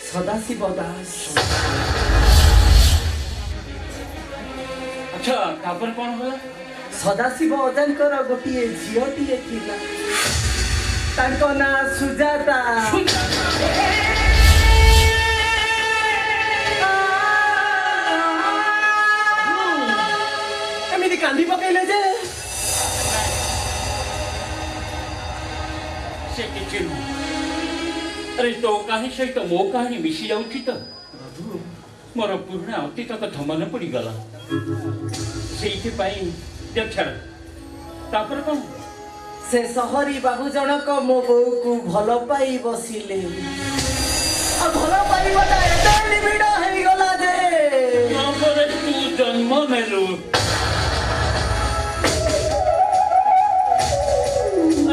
ସଦାଶିବ ଦାସ। ଆଚ୍ଛା, ତାପରେ କଣ ହେଲା? ସଦାଶିବ ଅଜାଙ୍କର ଗୋଟିଏ ଝିଅଟିଏ ଥିଲା, ତାଙ୍କ ନାଁ ସୁଜାତା। ଏମିତି କାନ୍ଦି ପକେଇଲେ ଯେ ସେ କିଛି ନୁହଁ। ଆରେ ତୋ କାହାଣୀ ସହିତ ମୋ କାହାଣୀ ମିଶି ଯାଉଛି ତ। ମୋର ପୁରୁଣା ଅତୀତ କଥା ମନେ ପଡ଼ିଗଲା, ସେଇଥିପାଇଁ ଛାଡ଼। ତାପରେ କଣ? ସେ ସହରୀ ବାବୁ ଜଣକ ମୋ ବୋଉକୁ ଭଲ ପାଇ ବସିଲେ। ଆଉ ଭଲ ପାଇବାଟା ଏତେ ନିବିଡ଼ ହେଇଗଲା ଯେ ତାପରେ ତୁ ଜନ୍ମ ନେଲୁ।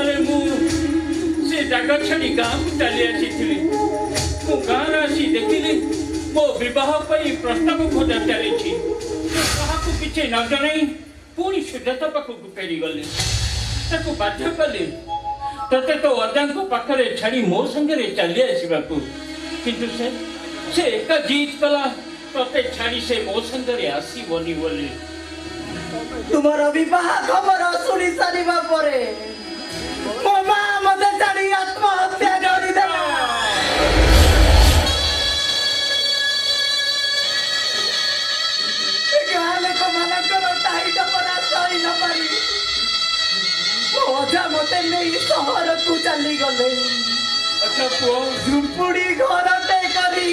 ଆରେ ମୁଁ ସେ ଜାଗା ଛାଡ଼ି ଗାଁକୁ ଚାଲି ଆସିଥିଲି। ମୁଁ ଗାଁରେ ଆସି ଦେଖିଲି ମୋ ବିବାହ ପାଇଁ ପ୍ରସ୍ତାବ ଖୋଜା ଚାଲିଛି। କାହାକୁ କିଛି ନ ଜଣାଇ ପୁଣି ସୁଜାତା ପାଖକୁ ଫେରିଗଲି। ତାକୁ ବାଧ୍ୟ କଲି ତତେ ତୋ ଅଜାଙ୍କ ପାଖରେ ଛାଡ଼ି ମୋ ସାଙ୍ଗରେ ଚାଲି ଆସିବାକୁ, କିନ୍ତୁ ସେ ଏକା ଜିଦ୍ କଲା ତତେ ଛାଡ଼ି ସେ ମୋ ସାଙ୍ଗରେ ଆସିବନି ବୋଲି। ତୁମର ବିବାହ ଖବର ଶୁଣି ସାରିବା ପରେ ମୋ ମା ମତେ ଛାଡ଼ି ଆତ୍ମହତ୍ୟା କରିଦେଲା। ଗାଁ ଲୋକମାନଙ୍କର ଟାଇଟ ପରା ସହି ନ ପାରି ମୋ ଅଜା ମତେ ନେଇ ସହରକୁ ଚାଲିଗଲେ। ଆଚ୍ଛା ପୁଅ, ଝୁମ୍ପୁଡ଼ି ଘରଟେ କରି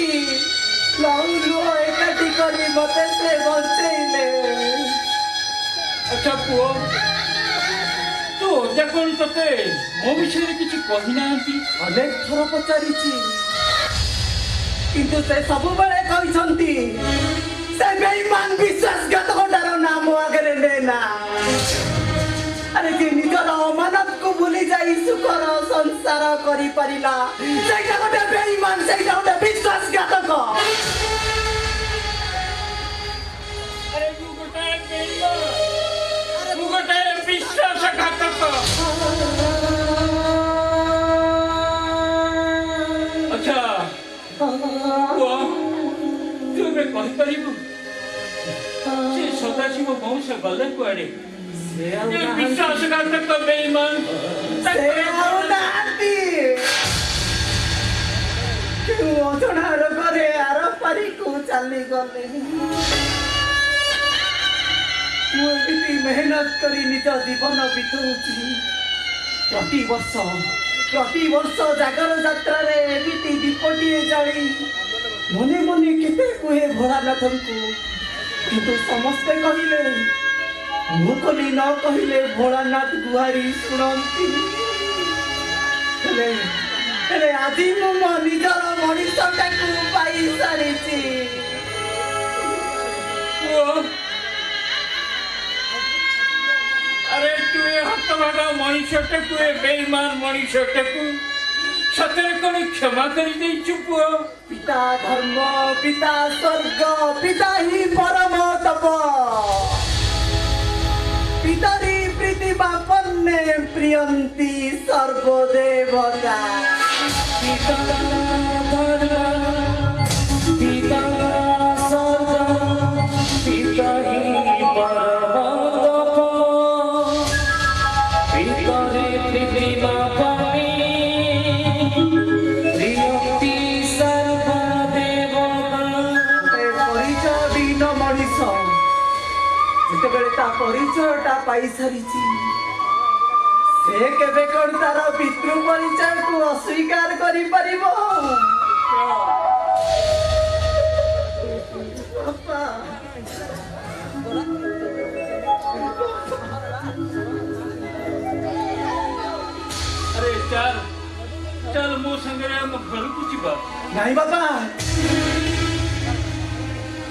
ଲହୁଲୁହ ଏକାଠି କରି ମତେ ସେ ବଞ୍ଚେଇଲେ। ଆଚ୍ଛା ପୁଅ, ତୋ ଅଜା କଣ ତତେ ମୋ ବିଷୟରେ କିଛି କହିନାହାନ୍ତି? ଅନେକ ଥର ପଚାରିଛି, କିନ୍ତୁ ସେ ସବୁବେଳେ କହିଛନ୍ତି ସେ ବେଇମାନ ବିଶ୍ୱାସଘାତକଟାର ନାମ ଆଗରେ ନେନା। ଆରେ ଯେ ନିଜର ଅମାନତକୁ ଭୁଲି ଯାଇ ସୁଖର ସଂସାର କରିପାରିଲା ସେଇଟା ଗୋଟେ ବେଇମାନ, ସେଇଟା ଗୋଟେ ବିଶ୍ୱାସଘାତକ। ଆରେ ମୁଁ ଗୋଟାଏ ବେଇମାନ, ମୁଁ ଗୋଟାଏ ବିଶ୍ୱାସଘାତକ। ଆଚ୍ଛା ପୁଅ, ତୁ ଏବେ କହିପାରିବୁ ସେ ସଦାଶିବ ବଂଶ ଗଲେ କୁଆଡ଼େ? ସେ ଆଉ ଏ ବିଶ୍ୱାସଘାତକ ବେଇମାନ ନାହାନ୍ତି। କେଉଁ ଅଜଣା ରୋଗରେ ଆର ପାରିକୁ ଚାଲିଗଲେ। ମୁଁ ଏମିତି ମେହନତ କରି ନିଜ ଜୀବନ ବିତଉଛି। ପ୍ରତିବର୍ଷ ଜାଗର ଯାତ୍ରାରେ ଏମିତି ଦୀପଟିଏ ଜାଳି ମନେ ମନେ କେତେ କୁହେ ଭୋଳାନାଥଙ୍କୁ, କିନ୍ତୁ ସମସ୍ତେ କହିଲେ ମୁଁ ଖୋଲି ନ କହିଲେ ଭୋଳାନାଥ ଗୁହାରି ଶୁଣନ୍ତି। ହେଲେ ଆଜି ମୁଁ ମୋ ନିଜର ମଣିଷଟାକୁ ପାଇ ସାରିଛି। ଆରେ ତୁ ଏ ହତଭାଗା ମଣିଷଟାକୁ, ଏ ବେଇମାନ ମଣିଷଟାକୁ ସତରେ କଣ କ୍ଷମା କରିଦେଇଛୁ ପୁଅ? ପିତା ଧର୍ମ, ପିତା ସ୍ୱର୍ଗ, ପିତା ହିଁ ପରମ ତପ। ପିତାରି ପ୍ରୀତି ବାପନ୍ନେ ପ୍ରିୟନ୍ତି ସର୍ବଦେବତା। পিতা পিতা স্বর্গ পিতা হি পরম তপ পিতরে পৃথিবী ପାପି ବିରକ୍ତି ସର୍ବଦେବତା। ପରିଚୟ ବିହୀନ ମଣିଷ ଯେତେବେଳେ ତା ପରିଚୟଟା ପାଇସାରିଛି ସେ କେବେ କଣ ତାର ପିତୃ ପରିଚୟକୁ ଅସ୍ୱୀକାର କରିପାରିବ? ବାପା ଆରେ ଚାଲ ଚାଲ ମୋ ସାଙ୍ଗରେ ଆମ ଘରକୁ ଯିବା। ନାଇଁ ବାପା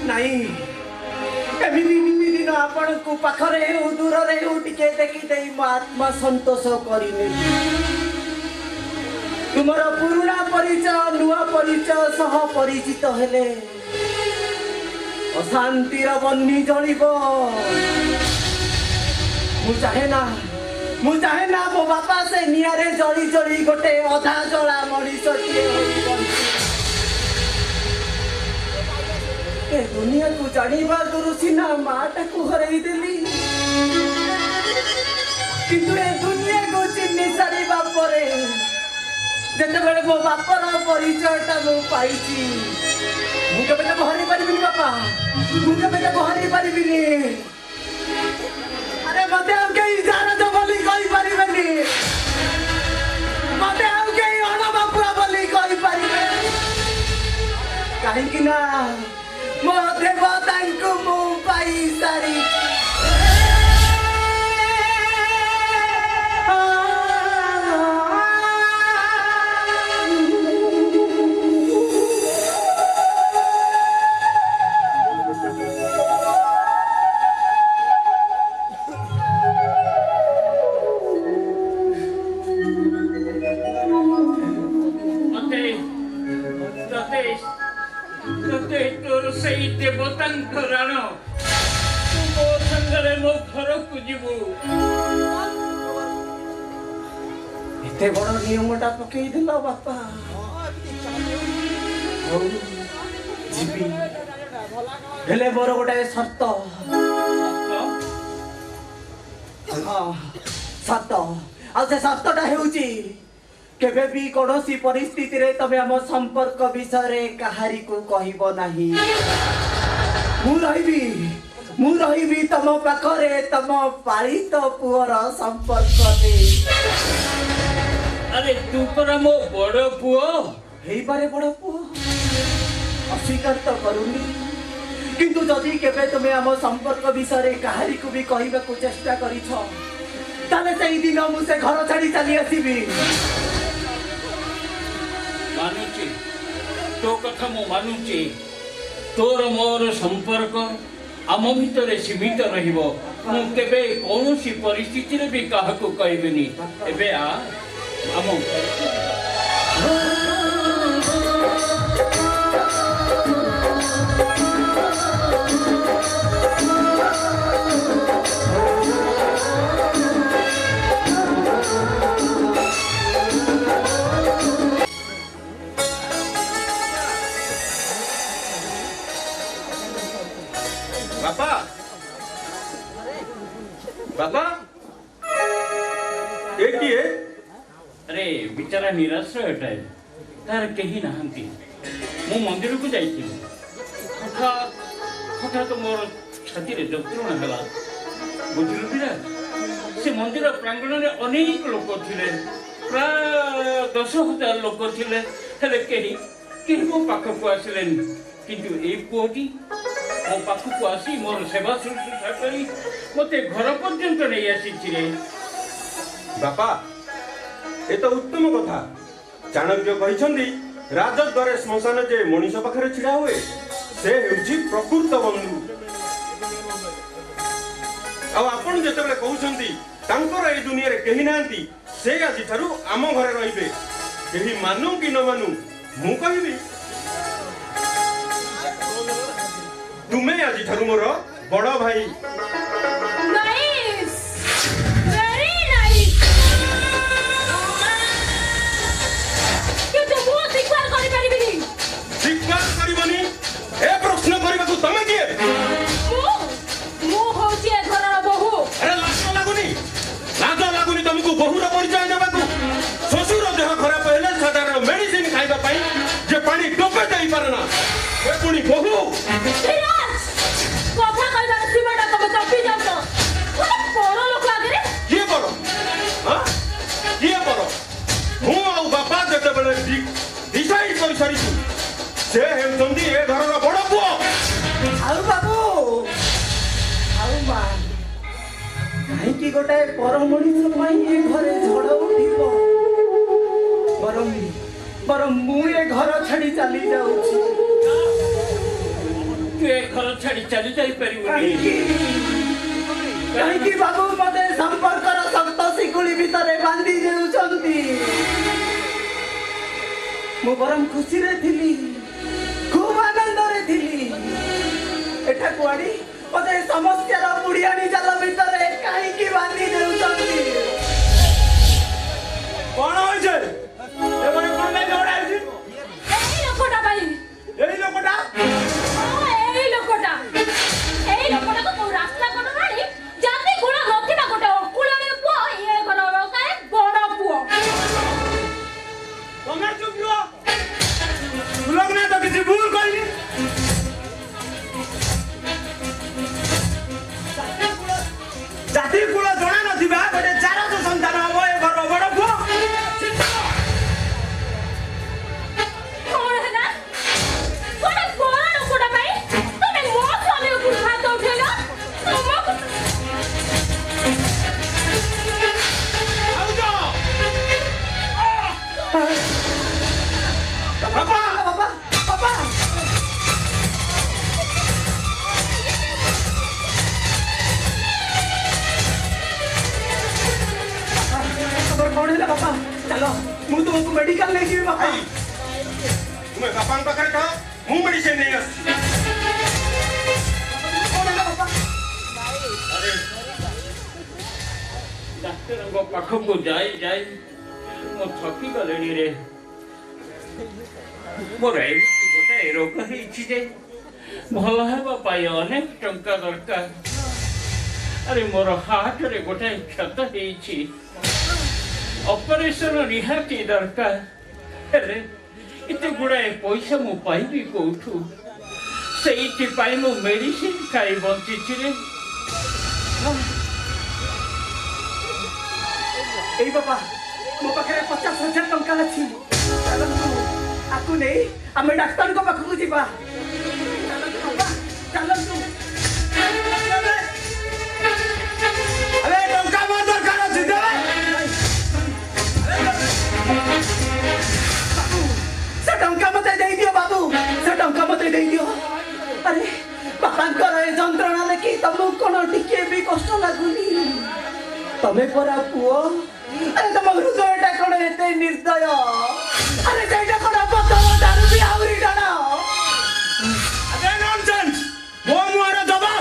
ନାଇଁ, ଏମିତି ଦିନ ଆପଣଙ୍କୁ ପାଖରେ ହେଉ ଦୂରରେ ହେଉ ଟିକେ ଦେଖିଦେଇ ମୋ ଆତ୍ମା ସନ୍ତୋଷ କରିନେବି। ତୁମର ପୁରୁଣା ପରିଚୟ ନୂଆ ପରିଚୟ ସହ ପରିଚିତ ହେଲେ ଅଶାନ୍ତିର ବହ୍ନି ଜଳିବ। ମୁଁ ଚାହେଁ ନା ମୋ ବାପା ସେ ନିଆଁରେ ଜଳି ଜଳି ଗୋଟେ ଅଧା ଜଳା ମଣିଷଟିଏ ହୋଇ ବଞ୍ଚୁ। ଏ ଦୁନିଆକୁ ଜାଣିବା ଆଗରୁ ସିନା ମାଟାକୁ ହରେଇ ଦେଲି, କିନ୍ତୁ ଏ ଦୁନିଆକୁ ଚିହ୍ନି ସାରିବା ପରେ ଯେତେବେଳେ ମୋ ବାପର ପରିଚୟଟା ମୁଁ ପାଇଛି, ମୁଁ କେବେ ତାକୁ ହରେଇ ପାରିବିନି ବାପା, ମୁଁ କେବେ ତାକୁ ହରେଇ ପାରିବିନି। ଆରେ ମତେ ଆଉ କେହି ଜାରଜ ବୋଲି କହିପାରିବେନି, ମତେ ଆଉ କେହି ଅଣବାପୁଆ ବୋଲି କହିପାରିବେନି, କାହିଁକି ନା ମୋ ଦେବତାଙ୍କୁ ମୁଁ ପାଇସାରି। ତୋର ସେଇ ଦେବତାଙ୍କ ରାଣ ମୋ ସାଙ୍ଗରେ ମୋ ଘରକୁ ଯିବୁ। ଏତେ ବଡ ନିୟମଟା ପକେଇଦେଲ ବାପା। ହଉ ଯିବି, ହେଲେ ମୋର ଗୋଟେ ସର୍ତ୍ତ। ହଁ ସର୍ତ୍ତ, ଆଉ ସେ ସର୍ତ୍ତଟା ହେଉଛି କେବେ ବି କୌଣସି ପରିସ୍ଥିତିରେ ତମେ ଆମ ସମ୍ପର୍କ ବିଷୟରେ କାହାରିକୁ କହିବ ନାହିଁ। ମୁଁ ରହିବି ତମ ପାଖରେ ତମ ପାଳିତ ପୁଅର ସମ୍ପର୍କରେ। ଆରେ ତୁ ପରା ମୋ ବଡ ପୁଅ। ହେଇପାରେ ବଡ ପୁଅ, ଅସ୍ୱୀକାର ତ କରୁନି, କିନ୍ତୁ ଯଦି କେବେ ତୁମେ ଆମ ସମ୍ପର୍କ ବିଷୟରେ କାହାରିକୁ ବି କହିବାକୁ ଚେଷ୍ଟା କରିଛ, ତାହେଲେ ସେଇଦିନ ମୁଁ ସେ ଘର ଛାଡି ଚାଲି ଆସିବି। ମାନୁଛି ତୋ କଥା, ମୁଁ ମାନୁଛି ତୋର ମୋର ସମ୍ପର୍କ ଆମ ଭିତରେ ସୀମିତ ରହିବ। ମୁଁ କେବେ କୌଣସି ପରିସ୍ଥିତିରେ ବି କାହାକୁ କହିବିନି। ଏବେ ଆମ ବାପା ଏ କିଏ? ଆରେ ବିଚାରା ନିରାଶ୍ରୟଟାଏ, ତାର କେହି ନାହାନ୍ତି। ମୁଁ ମନ୍ଦିରକୁ ଯାଇଥିଲି, ହଠାତ୍ ମୋର ଛାତିରେ ଯନ୍ତ୍ରଣା ହେଲା। ବୁଝିଲୁ ପିଲା, ସେ ମନ୍ଦିର ପ୍ରାଙ୍ଗଣରେ ଅନେକ ଲୋକ ଥିଲେ, ପ୍ରାୟ 10,000 ଲୋକ ଥିଲେ, ହେଲେ କେହି ମୋ ପାଖକୁ ଆସିଲେନି। କିନ୍ତୁ ଏଇ ପୁଅଟି ମୋ ପାଖକୁ ଆସି ମୋର ସେବା ଶୁଶ୍ରୂଷା କରି ମୋତେ ଘର ପର୍ଯ୍ୟନ୍ତ ନେଇ ଆସିଛି ରେ। ବାପା ଏ ତ ଉତ୍ତମ କଥା। ଚାଣକ୍ୟ କହିଛନ୍ତି ରାଜଦ୍ୱାରେ ଶ୍ମଶାନ ଯେ ମଣିଷ ପାଖରେ ଛିଡା ହୁଏ ସେ ହେଉଛି ପ୍ରକୃତ ବନ୍ଧୁ। ଆଉ ଆପଣ ଯେତେବେଳେ କହୁଛନ୍ତି ତାଙ୍କର ଏଇ ଦୁନିଆରେ କେହି ନାହାନ୍ତି, ସେ ଆଜିଠାରୁ ଆମ ଘରେ ରହିବେ। କେହି ମାନୁ କି ନ ମାନୁ ମୁଁ କହିବି, ତୁମେ ଆଜିଠାରୁ ମୋର ବଡ ଭାଇ। ସ୍ୱୀକାର କରିବନି? ଏ ପ୍ରଶ୍ନ କରିବାକୁ ତମେ କିଏ? ମୁଁ ହଉଛି ଏ ଘରର ବୋହୂ। ଲାଜ ଲାଗୁନି ତମକୁ ବୋହୂର ପରିଚୟ ଦେବାକୁ? ବିରାଜ କଥା କହିବାର ସୀମାଟା ତମେ ଟପି ଯାଉଛ ଗୋଟେ ବଡ଼ ଲୋକ ଆଗରେ କିଏ ବଡ଼ କିଏ ବଡ଼ ମୁଁ ଆଉ ବାପା ଯେତେବେଳେ ଡିସାଇଡ୍ କରିସାରିଛୁ ସେ ହେଉଛନ୍ତି ଏ ଘରର ବଡ଼ ପୁଅ। ଆଉ ବାବୁ ଆଉ ମା କାହିଁକି ଗୋଟାଏ ପର ମଣିଷ ପାଇଁ ଏ ଘରେ ଝଡ଼ ଉଠିବ? ବରଂ ମୁଁ ଏ ଘର ଛାଡ଼ି ଚାଲି ଯାଉଛି। ତୁ ଏ ଘର ଛାଡ଼ି ଚାଲି ଯାଇପାରିବୁନି। କାହିଁକି ବାବୁ ମତେ ସମ୍ପର୍କର ଶକ୍ତ ଶିକୁଳି ଭିତରେ ବାନ୍ଧି ଦେଉଛନ୍ତି? ମୁଁ ବରଂ ଖୁସିରେ ଥିଲି, ଖୁବ୍ ଆନନ୍ଦରେ ଥିଲି। ଏଠାକୁ ଆଣି ମତେ ସମସ୍ୟାର ବୁଢିଆଣୀ ଜାଲ ଭିତରେ କାହିଁକି ବାନ୍ଧି ଦେଉଛନ୍ତି? କଣ ହୋଇଛି? ଏପଟେ କଣ ପାଇଁ ଝଗଡ଼ା ହେଇଛି? ଏଇ ଲୋକଟା ପାଇଁ। ଏଇ ଲୋକଟା ଏଇ ଲୋକଟାକୁ କୋଉ ରାସ୍ତା କଣ ଆଣି ଜାତି ଗୁଣ ନଥିବା ଗୋଟେ ଅକୁଳଣୀ ପୁଅ ଏ ଘରର କାଳେ ବଡ଼ ପୁଅ। ତମେ ଚୁପ୍ ରୁହ। ଲୋକ ନା ତ କିଛି ଭୁଲ କହିନି। ଜାତି କୁଳ ଜଣା ନଥିବା ଗୋଟେ ଚାରସ ସନ୍ତାନ ହବ ଏ ଘରର ବଡ଼ ପୁଅ। କଣ ହେଲା? ଗୋଟେ ବଡ଼ ଲୋକଟା ପାଇଁ ତମେ ମୋ ସ୍ୱାମୀ ଉପରୁ ହାତ ଉଠେଇଲ? ବାପା ବାପା ବାପା କଣ ହେଲା ବାପା? ଚାଲ ମୁଁ ତୁମକୁ ମେଡିକାଲ ନେଇଯିବି ବାପା। ତୁମେ ବାପାଙ୍କ ପାଖରେ ଥାଅ, ମୁଁ ମେଡିସିନ ନେଇ ଆସୁଛି। କଣ ହେଲା ବାପା? ଆରେ ଡାକ୍ତରଙ୍କ ପାଖକୁ ଯାଇ ମୁଁ ଥକି ଗଲିଣି ରେ। ମୋର ଏମିତି ଗୋଟାଏ ରୋଗ ହେଇଛି ଯେ ଭଲ ହେବା ପାଇଁ ଅନେକ ଟଙ୍କା ଦରକାର। ଆରେ ମୋର ହାର୍ଟରେ ଗୋଟାଏ କ୍ଷତ ହେଇଛି, ଅପରେସନ ନିହାତି ଦରକାର। ହେଲେ ଏତେ ଗୁଡ଼ାଏ ପଇସା ମୁଁ ପାଇବି କୋଉଠୁ? ସେଇଥିପାଇଁ ମୁଁ ମେଡିସିନ ଖାଇ ବଞ୍ଚିଛି ରେ। ଏଇ ବାପା ମୋ ପାଖରେ 50,000 ଟଙ୍କା ଅଛି। ଚାଲନ୍ତୁ ଆକୁ ନେଇ ଆମେ ଡାକ୍ତରଙ୍କ ପାଖକୁ ଯିବା। ଚାଲନ୍ତୁ ବାପା ଚାଲନ୍ତୁ। ଆରେ ଟଙ୍କା ମୋ ଦରକାର ଅଛି ଦେବେ। ସେ ଟଙ୍କା ମତେ ଦେଇଦିଅ ବାବୁ, ସେ ଟଙ୍କା ମତେ ଦେଇଦିଅ। ଆରେ ବାପାଙ୍କର ଏ ଯନ୍ତ୍ରଣା ଦେଖି ତମକୁ କଣ ଟିକେ ବି କଷ୍ଟ ଲାଗୁନି? ତମେ ପରା ପୁଅ, ଆରେ ତମ ହୃଦୟଟା କଣ ଏତେ ନିର୍ଦୟ? ଆରେ ସେଇଟା କଣ ପଥର ଠାରୁ ବି ଆହୁରି ଡାଣ? ଆରେ ନନସେନ୍ସ, ମୋ ମୁହଁର ଜବାବ।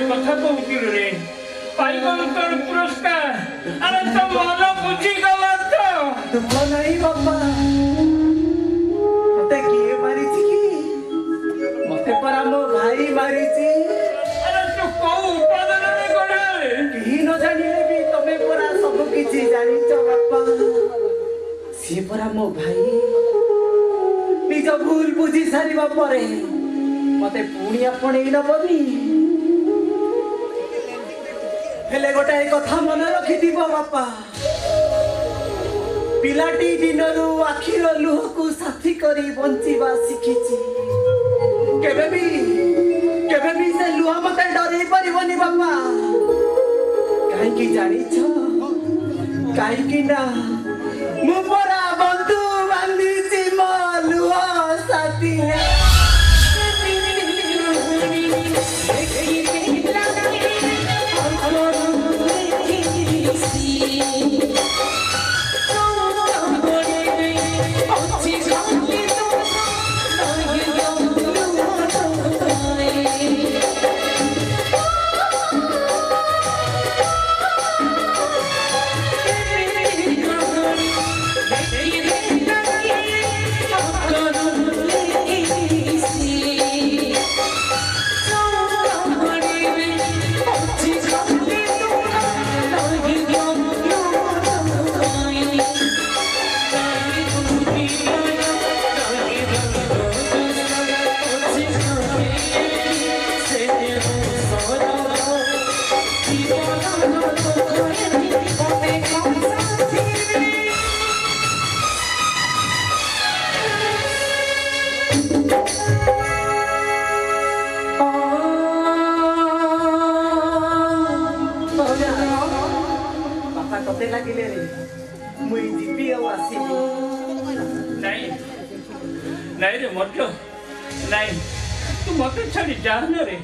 କଥା କହୁଥିଲୁ ରେ, ପାଇଗଲୁ ତୋର ପୁରସ୍କାର। ଆରେ ତ ମନ ବୁଝିଗଲା ତ? ଦୁଃଖ ନାହିଁ ବାପା, ମତେ କିଏ ମାରିଛି କି? ମତେ ପରା ମୋ सी परा मो भाई निज भूल बुझी सारिबा परे मते पुणी आपणे नबनी हेले गोटाए कथा मन रखिथिबो बापा पिलाटी दिनरू आखिर लुह को साथी करी बंचिबा शिखिची केबे भी से लुह मते डरे परिबनी बापा काहे की जानी छ काहे की ना मु परा बंधु बांधीची मो लुह साथी नहीं रे मत नहीं तू मत छाड़ी जा न रे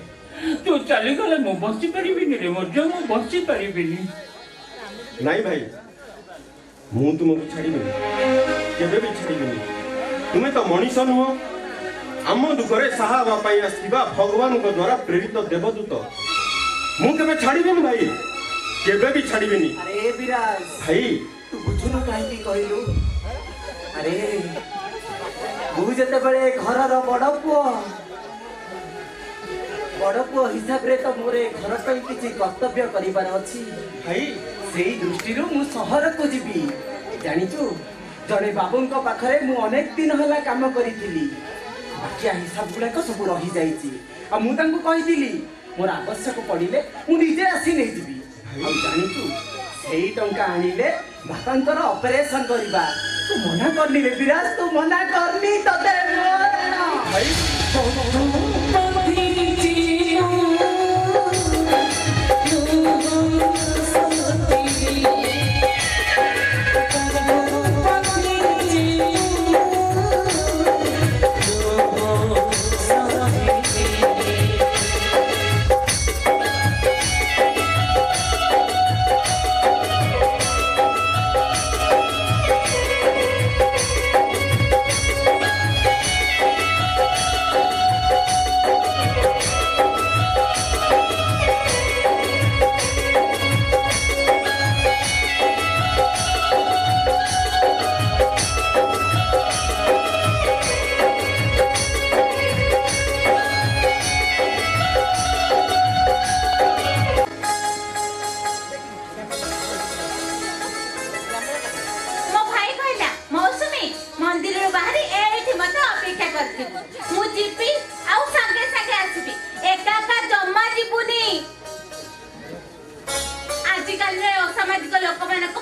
तू चली गले मु बसी परिबिनी रे मत मु बसी परिबिनी नहीं भाई मु तुमको छाड़ीबिनी केबे भी छाड़ीबिनी तुमे तो मनीष नुह आम दुखरे साहा बापाई आसिबा भगवान को द्वारा प्रेरित देवदूत मु केबे छाड़ीबिनी भाई केबे भी छाड़ीबिनी अरे विराज भाई तू बुझुनु काहे कहलु अरे मु जते बळे घरर बड़ पुओ हिसाब रे तो मोरे घर पे किछि कर्तव्य करिबार अछि भाई सेही दृष्टि मु शहर को जीवी जानिचु जड़े बाबू पाखरे मु अनेक दिन हला काम करिथिली बाकी हिसाब गुड़ाक सब रही जाइछि आ मु तांको कहिथिली मोर आवश्यक पड़िले मु निजे आसी नै जीवी आ जानिचु सेही टंका आनिले बापांकर ऑपरेशन करिबा तू मना करनी रे विराज तू मना करनी तते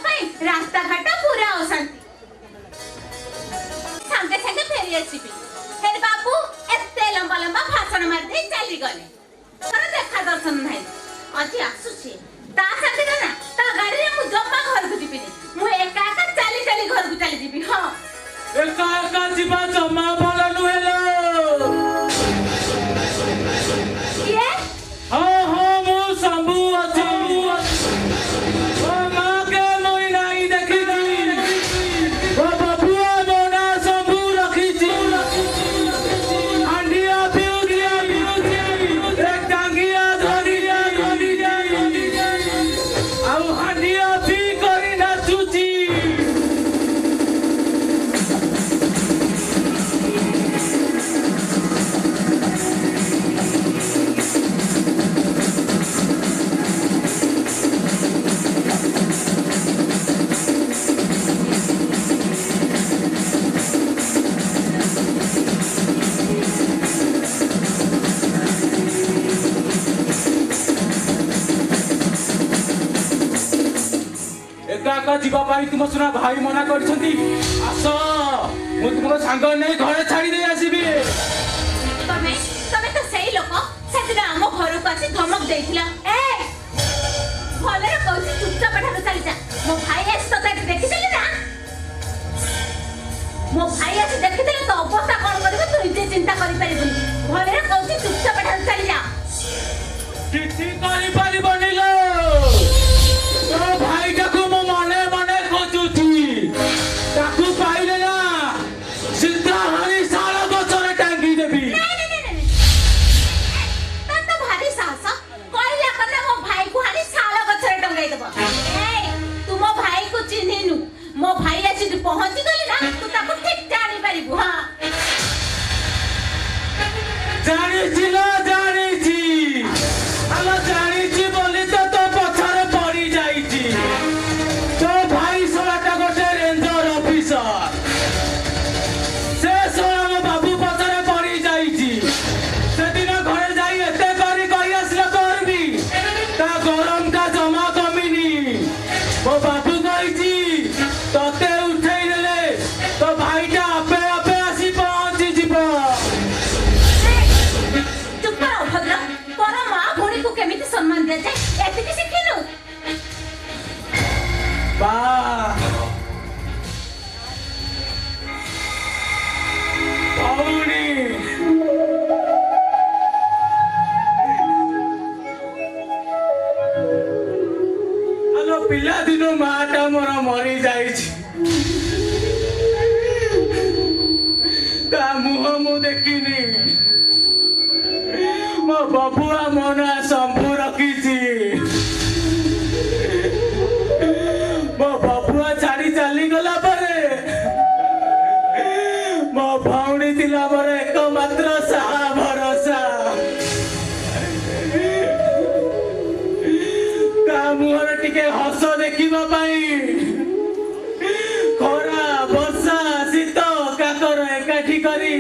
भाई रास्ता घाट पूरा अशांति संगे संगे फेरी आसीबी हे बाबू एते लंबा लंबा भाषण मार दे चली गले तर देखा दर्शन नाही अजी आसुछे ता संगे ना ता गाड़ी रे मु जम्मा घर को जीबिनी मु एका एका चली चली घर को चली जीबी हां एका एका जीवा जम्मा भल नुहेलो ये हां हां मु संभू अछि ଯିବା ପାଇଁ ତୁମ ସୁନା ଭାଇ ମନା କରିଛନ୍ତି। ଆସ ମୁଁ ତୁମକୁ ସାଙ୍ଗ ନେଇ ଘରେ ଛାଡ଼ି ଦେଇ ଆସିବି। ତମେ ତ ସେଇ ଲୋକ ସେଦିନ ଆମ ଘରକୁ ଆସି ଧମକ ଦେଇଥିଲା। ଭଲରେ କହୁଛି ଚୁପଚାପ ଠାରୁ ଚାଲିଯା। ମୋ ଭାଇ ଆସି ତତେ ଏଠି ଦେଖିଥିଲେ ନା? ମୋ ଭାଇ ଆସି ଦେଖିଥିଲେ ତ ଅବସ୍ଥା କଣ କରିବ ତୁ ନିଜେ ଚିନ୍ତା କରିପାରିବୁନି। ଭଲରେ କହୁଛି ଚୁପଚାପ ଠାରୁ ଚାଲିଯା। କିଛି କରିପାରିବନି ଲୋ। ତୋ ଭାଇଟାକୁ ମୁଁ ମନେ ମନେ ଖୋଜୁଛି। ତାକୁ ପାଇଲେ ନା ସିଧା ହାଣି ଶାଳ ଗଛରେ ଟାଙ୍ଗି ଦେବି। ତୋର ତ ଭାରି ସାହସ। କହିଲା କଲେ ମୋ ଭାଇକୁ ହାଣି ଶାଳ ଗଛରେ ଟଙ୍ଗାଇ ଦେବ। ତୁ ମୋ ଭାଇକୁ ଚିହ୍ନିନୁ। ମୋ ଭାଇ ଆସି ପହଞ୍ଚି ଗଲେ ନା ତୁ ତାକୁ ଠିକ ଜାଣିପାରିବୁ। ହଁ ଜାଣିଛି ଲୋ ଜାଣିଛି। ଆଲୋ ଜାଣିଛି ବୋଲି ତ ତୋ ପଛରେ ପଡି ଯାଇଛି। ତୋ ଭାଇ ଶଳାଟା ଗୋଟେ ରେଞ୍ଜର ଅଫିସର। ସେ ଶଳା ମୋ ବାବୁ ପଛରେ ପଡି ଯାଇଛି। ସେଦିନ ଘରେ ଯାଇ ଏତେ କରି କହି ଆସିଲା କରିବି ତା ଗରମଟା ଜମା କମିନି। ମୋ ବାବୁ କହିଛି ତତେ ଉଠେଇ ଦେଲେ ତୋ ଭାଇଟା ଆପେ ଆପେ ଆସି ପହଞ୍ଚିଯିବ। ଚୁପ କର ଅଭଦ୍ର। ପର ମା ଭଉଣୀକୁ କେମିତି ସମ୍ମାନ ଦିଆଯାଏ ଏତିକି ଶିଖିନୁ? ବା ଭଉଣୀ ଆଲୋ ପିଲାଦିନୁ ମାଟା ମୋର ମରି ଯାଇଛି। ତା ମୁହଁ ମୁଁ ଦେଖିନି। ମୋ ବବୁଆ ମୋ ନାଁ ଶମ୍ଭୁ ରଖିଛି। ମୋ ବବୁଆ ଛାଡ଼ି ଚାଲିଗଲା ପରେ ମୋ ଭଉଣୀ ଥିଲା ମୋର ଏକମାତ୍ର ସାହା ଭରସା। ତା ମୁହଁରେ ଟିକେ ହସ ଦେଖିବା ପାଇଁ ଖରା ବର୍ଷା ଶୀତ କାକର ଏକାଠି କରି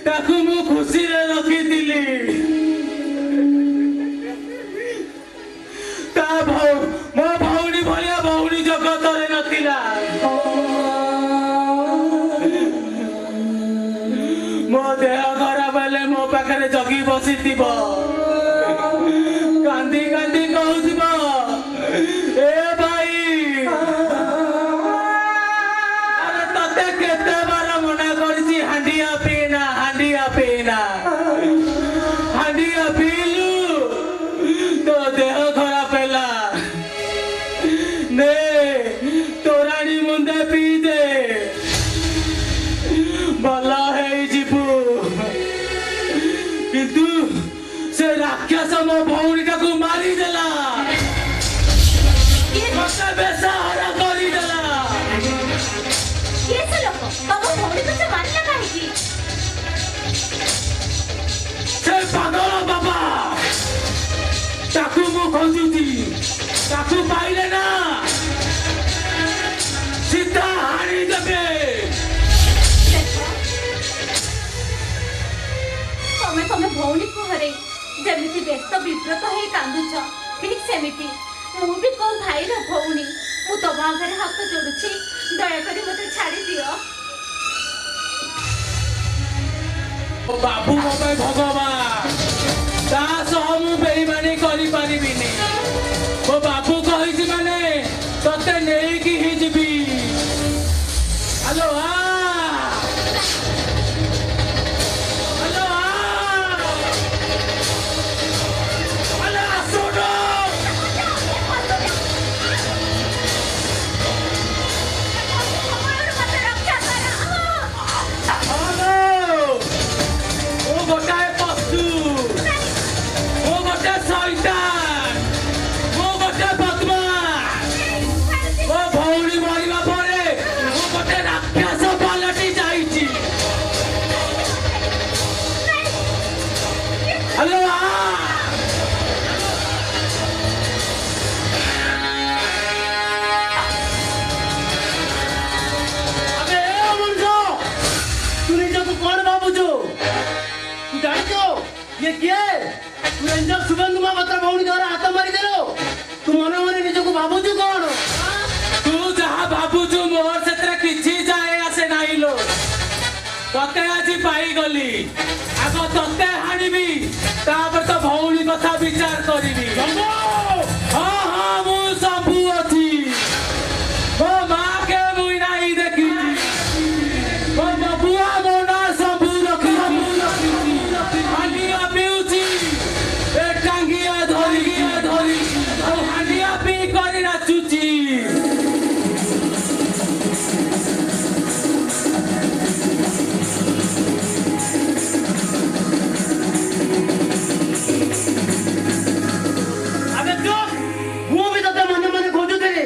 ତାକୁ ମୁଁ ଖୁସିରେ ରଖିଥିଲି। ମୋ ଭଉଣୀ ଭଳିଆ ଭଉଣୀ ଜଗତରେ ନଥିଲା। ମୋ ଦେହ ଖରାପ ହେଲେ ମୋ ପାଖରେ ଜଗି ବସିଥିବ। କାନ୍ଦି କାନ୍ଦି କହୁଥିବ ଏ ଭାଇ ଆରେ ତତେ କେତେ ବାର ମନା କରିଛି ହାଣ୍ଡିଆ ପିଇନା ହାଣ୍ଡିଆ ପିଇନା। ହାଣ୍ଡିଆ ପିଇଲୁ ତୋ ଦେହ ଖରାପ ହେଲା। ନେ ତୋରାଣୀ ମୁନ୍ଦେ ପିଇ ଦେ ଭଲ ହେଇଯିବୁ। କିନ୍ତୁ ସେ ରାକ୍ଷସ ମୋ ଭଉଣୀଟାକୁ ମାରିଦେଲା। ମତେ ବେସାହାରା କରିଦେଲା। କିଏ ସେ ଲୋକ? ତମ ଭଉଣୀକୁ ସେ ମାରିଲା କାହିଁକି? ସେ ପାଗଳ ବାବା। ତାକୁ ମୁଁ ଖୋଜୁଛି। ତାକୁ ପାଇଲେ ନା ସିଧା ହାଣି ଦେବେ। ତମେ ଭଉଣୀକୁ ହରେଇ ଯେମିତି ବ୍ୟସ୍ତ ବିବ୍ରତ ହେଇ କାନ୍ଦୁଛ ଠିକ୍ ସେମିତି ମୁଁ ବି କୋଉ ଭାଇର ଭଉଣୀ। ମୁଁ ତମ ଆଗରେ ହାତ ଯୋଡୁଛି। ଦୟାକରି ମତେ ଛାଡ଼ି ଦିଅ। ମୋ ବାବୁ ମୋ ପାଇଁ ଭଗବାନ। ତା ସହ ମୁଁ ବେଇମାନି କରିପାରିବିନି। ମୋ ବାବୁ କହିଛି ମାନେ ତତେ ନେଇକି ହିଁ ଯିବି। ହ୍ୟାଲୋ ये किए तू रेंजर सुगंध मात्र भौणी द्वारा हाथ मारी देलो तू मन मन निजको भाबुछु कोन तू तते आज पाईगली आग तते हाणिबी तापर तो भौणी कथा विचार करिबी हाँ हाँ मु सबू अछि मो माँ के मुई नाही देखी मो बबुआ मो ना सबू रखी हांडिया पिउची ए टांगिया धरी और हांडिया पी करी नाचुची अबे चुप ମୁଁ ବି ତତେ ମନେ ମନେ ଖୋଜୁଥିଲି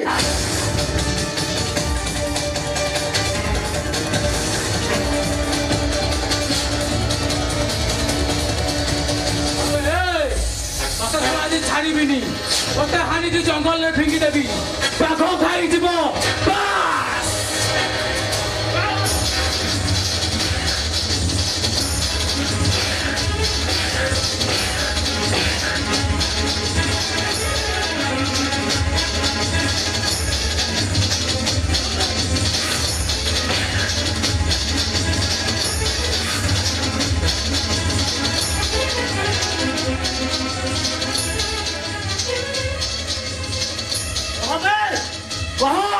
ତତେ ଆଜି ଛାଡ଼ିବିନି ତତେ ହାଣିକି ଜଙ୍ଗଲରେ ଫିଙ୍ଗି ଦେବି ବାଘ ଖାଇଯିବ ବାସ୍ कहा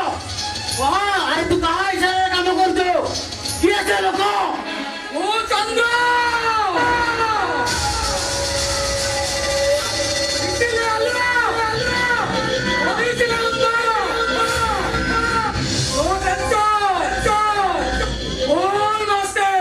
अरे तू कहाँ इशारे काम करतो किए से लोक ओ चंद्र इतने अलवा अभी चला ओ चंद्र बोल मस्ते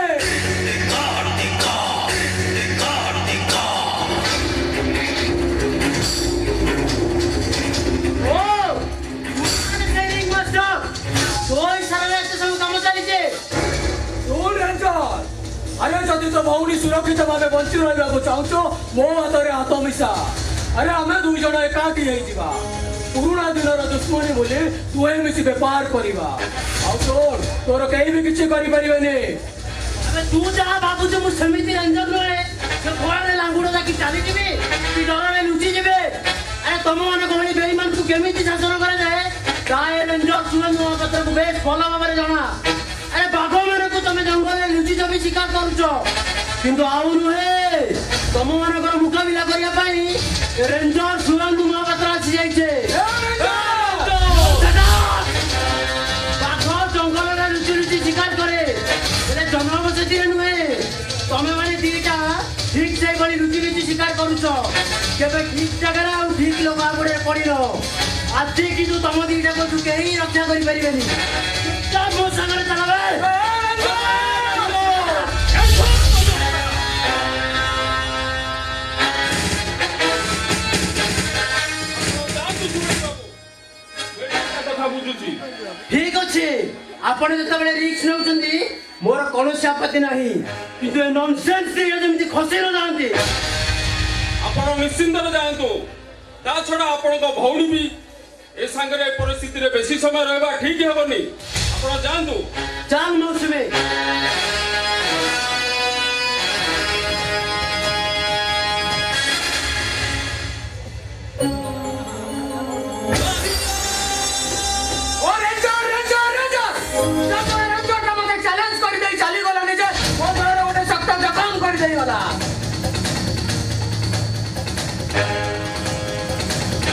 अरे जदि तो भौणी सुरक्षित भाव बंची रहा चाहूच मो हाथ में हाथ मिशा अरे आम दुई जन एकाठी होगा पुराणा दिन दुश्मनी बोली तुहे मिसी बेपार करवा तोर कहीं भी किसी तू जहाँ भावुच मुझे रेंजर नुहे फल लांगुड़ जाकि चली कि डर लुचि जीवे अरे तुम मैंने कहनी बेईमान को केमी शासन कराए रेंजर सुरेंद्र महापात्र को बेस भल भाव जना अरे बाघ मान को तुम जंगल में लुचि जबी शिकार करुच आउ नुहे तुम मान मुकाबिला करने रेंजर सुरेंद्र महापात्र आसी बाघ जंगल में लुचि लुचि शिकार करे जनबसती नुहे तुम मैंने दीटा ठीक से लुचि लुचि शिकार करुच केवे ठीक जगह ठीक लोक आगे पड़न आज कि तुम दीटा को कहीं रक्षा करें मो सागर चलावे ठीक अच्छे आपण जिते रिक्स नौकरी मोर कौन आपत्ति ना कि ननसेन्स खसई न जाती ଆପଣ ନିଶ୍ଚିନ୍ତରେ ଯାଆନ୍ତୁ ତା ଛଡ଼ା ଆପଣଙ୍କ ଭଉଣୀ ବି ଏ ସାଙ୍ଗରେ ପରିସ୍ଥିତିରେ ବେଶୀ ସମୟ ରହିବା ଠିକ୍ ହେବନି ଆପଣ ଯାଆନ୍ତୁ चाल मौसमी चैलेंज कर दे चली गला निजे ओ घर गोटे शक्त जखम कर देई गला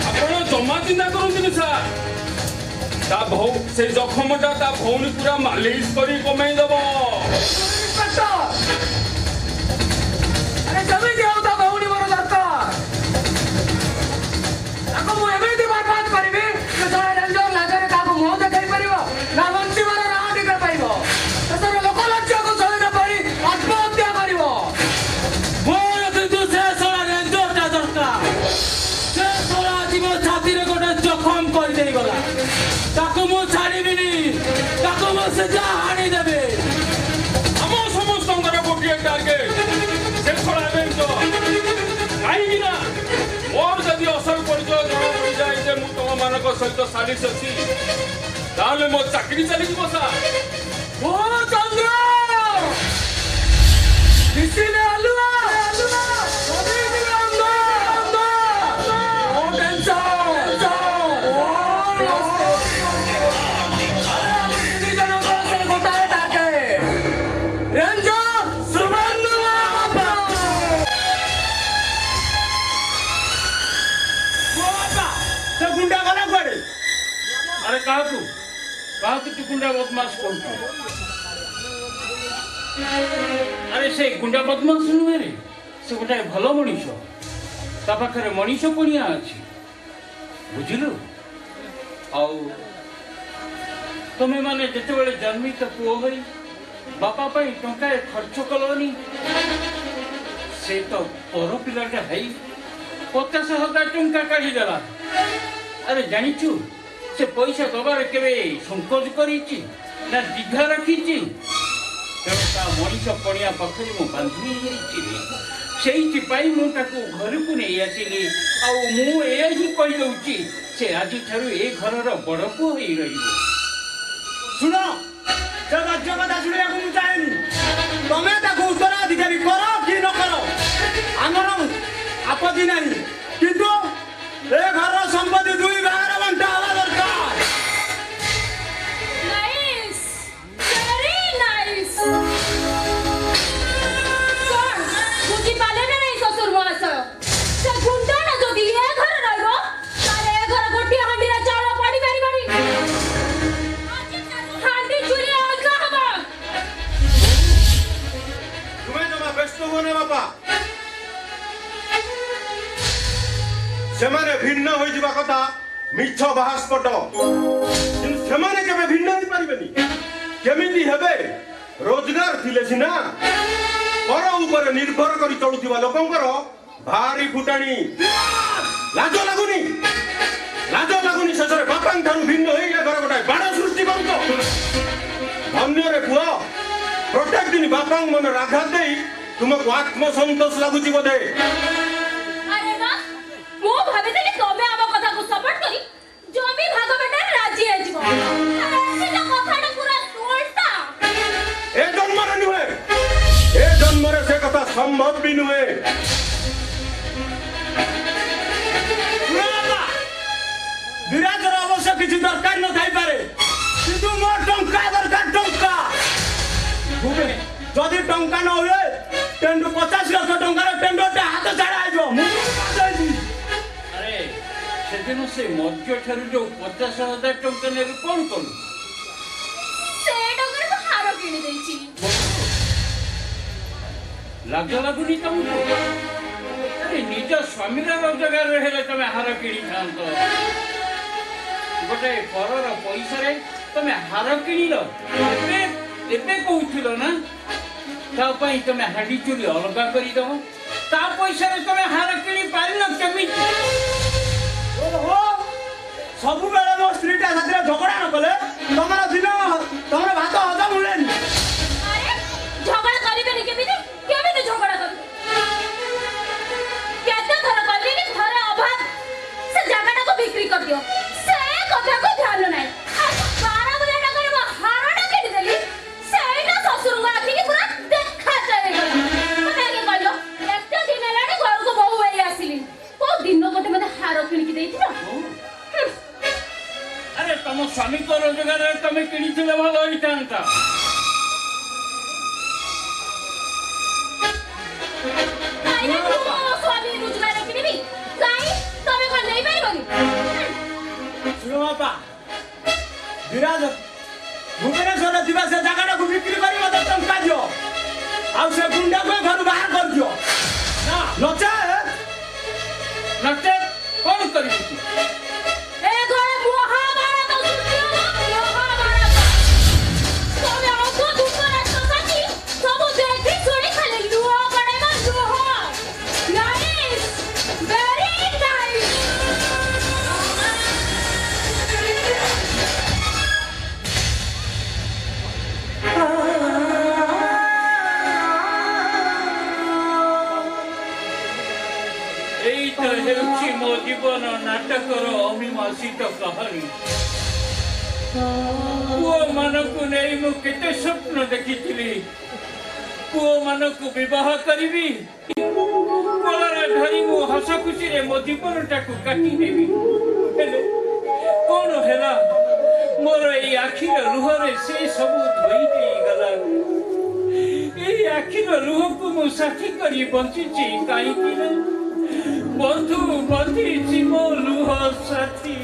ଆପଣ ଜମା ଚିନ୍ତା କରନ୍ତୁନି ସାର୍ ତା ସେ ଜଖମଟା ତା ଭଉଣୀ ପୁରା ମାଲିସ କରି କମେଇ ଦବ अरे जमीन होता भौणी मोर दरकार ताको मु एमिति बर्बाद करिबी कि जणे रेंजर लागरे ताको मुह देखाई परिबो ना बंचिबार राह दिखा पाइबो तसर लोक लज्जा को सही न पाई आत्महत्या करिबो मोर किंतु से सोला रेंजरटा दरकार से सोला जीव छाती रे गोटे जखम कर देई गला ताको मु छाड़ीबिनी ताको मु से जा हाणी देबे ଆମ ସମସ୍ତଙ୍କର ଗୋଟିଏ ଟାର୍ଗେଟ ସେ ଛଡ଼ା କାହିଁକି ନା ମୋର ଯଦି ଅସଲ ପରିଚୟ ଜଣା ପଡ଼ିଯାଏ ଯେ ମୁଁ ତମମାନଙ୍କ ସହିତ ସାଲିସ ଅଛି ତାହେଲେ ମୋ ଚାକିରି ଚାଲିଯିବ ସାର୍ ओ चंद्र दिसिले अलुआ जमीन अंदर ओ टेंशन ओ नमस्ते जन को से गोटाए टाके रेंजर बदमाश कर अरे से गुंडा बदमाश नुहे रे से गोटे भल मनीष ता पाखे मनीष पड़िया अच्छी बुझिलु आउ तुम्हें माने जिते जन्मित पुओ हो बापा टंका खर्च कलनी से तो पर पिलाटा है 50,000 टंका काढ़ीदेला अरे जानिचु से पैसा दबार केवे संकोच करिछि ना दीघा रखिछि तेणु ता मनीष पड़िया पाखे मु बांधी से घर को नहीं आसिली कही दौची से आज ठारू ए घर बड़ पुओ हो रही सुन से राज्य कथा शुणा चाहे तमें उत्तराधिकारी कर कि न कर आमर आपत्ति नहीं किंतु ए घर संपत्ति 2 भाग बंटा हवा दरकार नाइस वेरी नाइस बुझी पाले ना नहीं ससुर महाशय से गुंडा ना जदि ए घर रहबो ताले ए घर गोटी हांडी रा चावल पानी मारी मारी हांडी चुरी अलगा हबा तुम्हें जमा व्यस्त होने बापा सेमाने भिन्न होई जिबा कथा मिछ बाहास्पट किंतु सेमाने केबे भिन्न होई परिबेनी केमिति हेबे रोजगार थिले सिना पर ऊपर निर्भर करी चलुथिबा लोकंकर भारी फुटाणी लाज लागुनी ससरे बापां ठारू भिन्न होई घर गोटाय बाड़ सृष्टि करूतो धन्य रे पुआ प्रत्येक दिन बापां मन राघात देई तुमको आत्मसंतोष लागुची बोधे अरे वाह मो भाबितली तमे आम कथा को सपोर्ट करी जमी भाग बेटा राजी है जीव अरे से कथाटा पूरा उल्टा ए जन्म रे से कथा संभव भी नुहे विराजर अवश्य किसी दरकार न थाई पारे किंतु मोर टंका दरकार टंका भूमे जदि टंका न हुए टेंडो 50 लाख टंकार टेंडोटा हाथ छाड़ा आइबो मु अरे सेदिन से मध्य ठारू जो 50,000 टंका ने कौन करू से डगर को हारो किनी देछि लाज लागुनी तुमको अरे निज स्वामी रोजगार रहे तुम हार किणी खात गोटे परर पैसा तुम हार किणिल एबे कहूथिल ना तापाई तुम हांडी चुरी अलगा करदब ता पैसा तुम हार किणी पारिल केमिति ओहो सब बेले मो स्त्रीटा साथरे झगड़ा न कले तमरा दिन तमरा भात हजम हुलेनी अरे झगड़ा करिबेनी केमिति झगड़ा कर केते थर कलिनी घरे अभाव से जगटा को बिक्री कर दियो से कथा को ध्यान नै 12 बजे नगर में हारडा केडी देली सेटा ससुर को आखी की पूरा देखा चले गला तमे के कहलो एकटा दिन लाडी घर को बहु होई आसिली को दिन गोटे मते हार किनी की देइथिलो अरे तुम स्वामी को रोजगार तुम किणी भल होता काई ना स्वामी रोजगार किनिबी काई तमे को नै पाइबनी सुनो बापा विराज भुवनेश्वर दिवा से जगटा को बिक्री करी मत टंका दियो आ से गुंडा को घर बाहर कर दियो ना नचे नचे कौन करी ए घरे महाभारत सुनियो महाभारत तमे आको दुपर ससाची सब देखि सुनी खाली लुहा पड़ेगा लुहा नाइस वेरी नाइस एई तो हेउछि मो जीवन नाटकर अमीमांसित कहानी पुओ मानकु नहीं मु केते स्वप्न देखिथिली पुओ मानकु विवाह करिबी कोलरा धरी मु हस खुशी रे मो जीवनटा को काटी देबी हेले कोन हेला मोर एई आखिर लुहरे से सब धोई देई गला एई आखिर लुह को मु साथी करी बंचिछि काई कि बंधु बंधी मो लुह साथी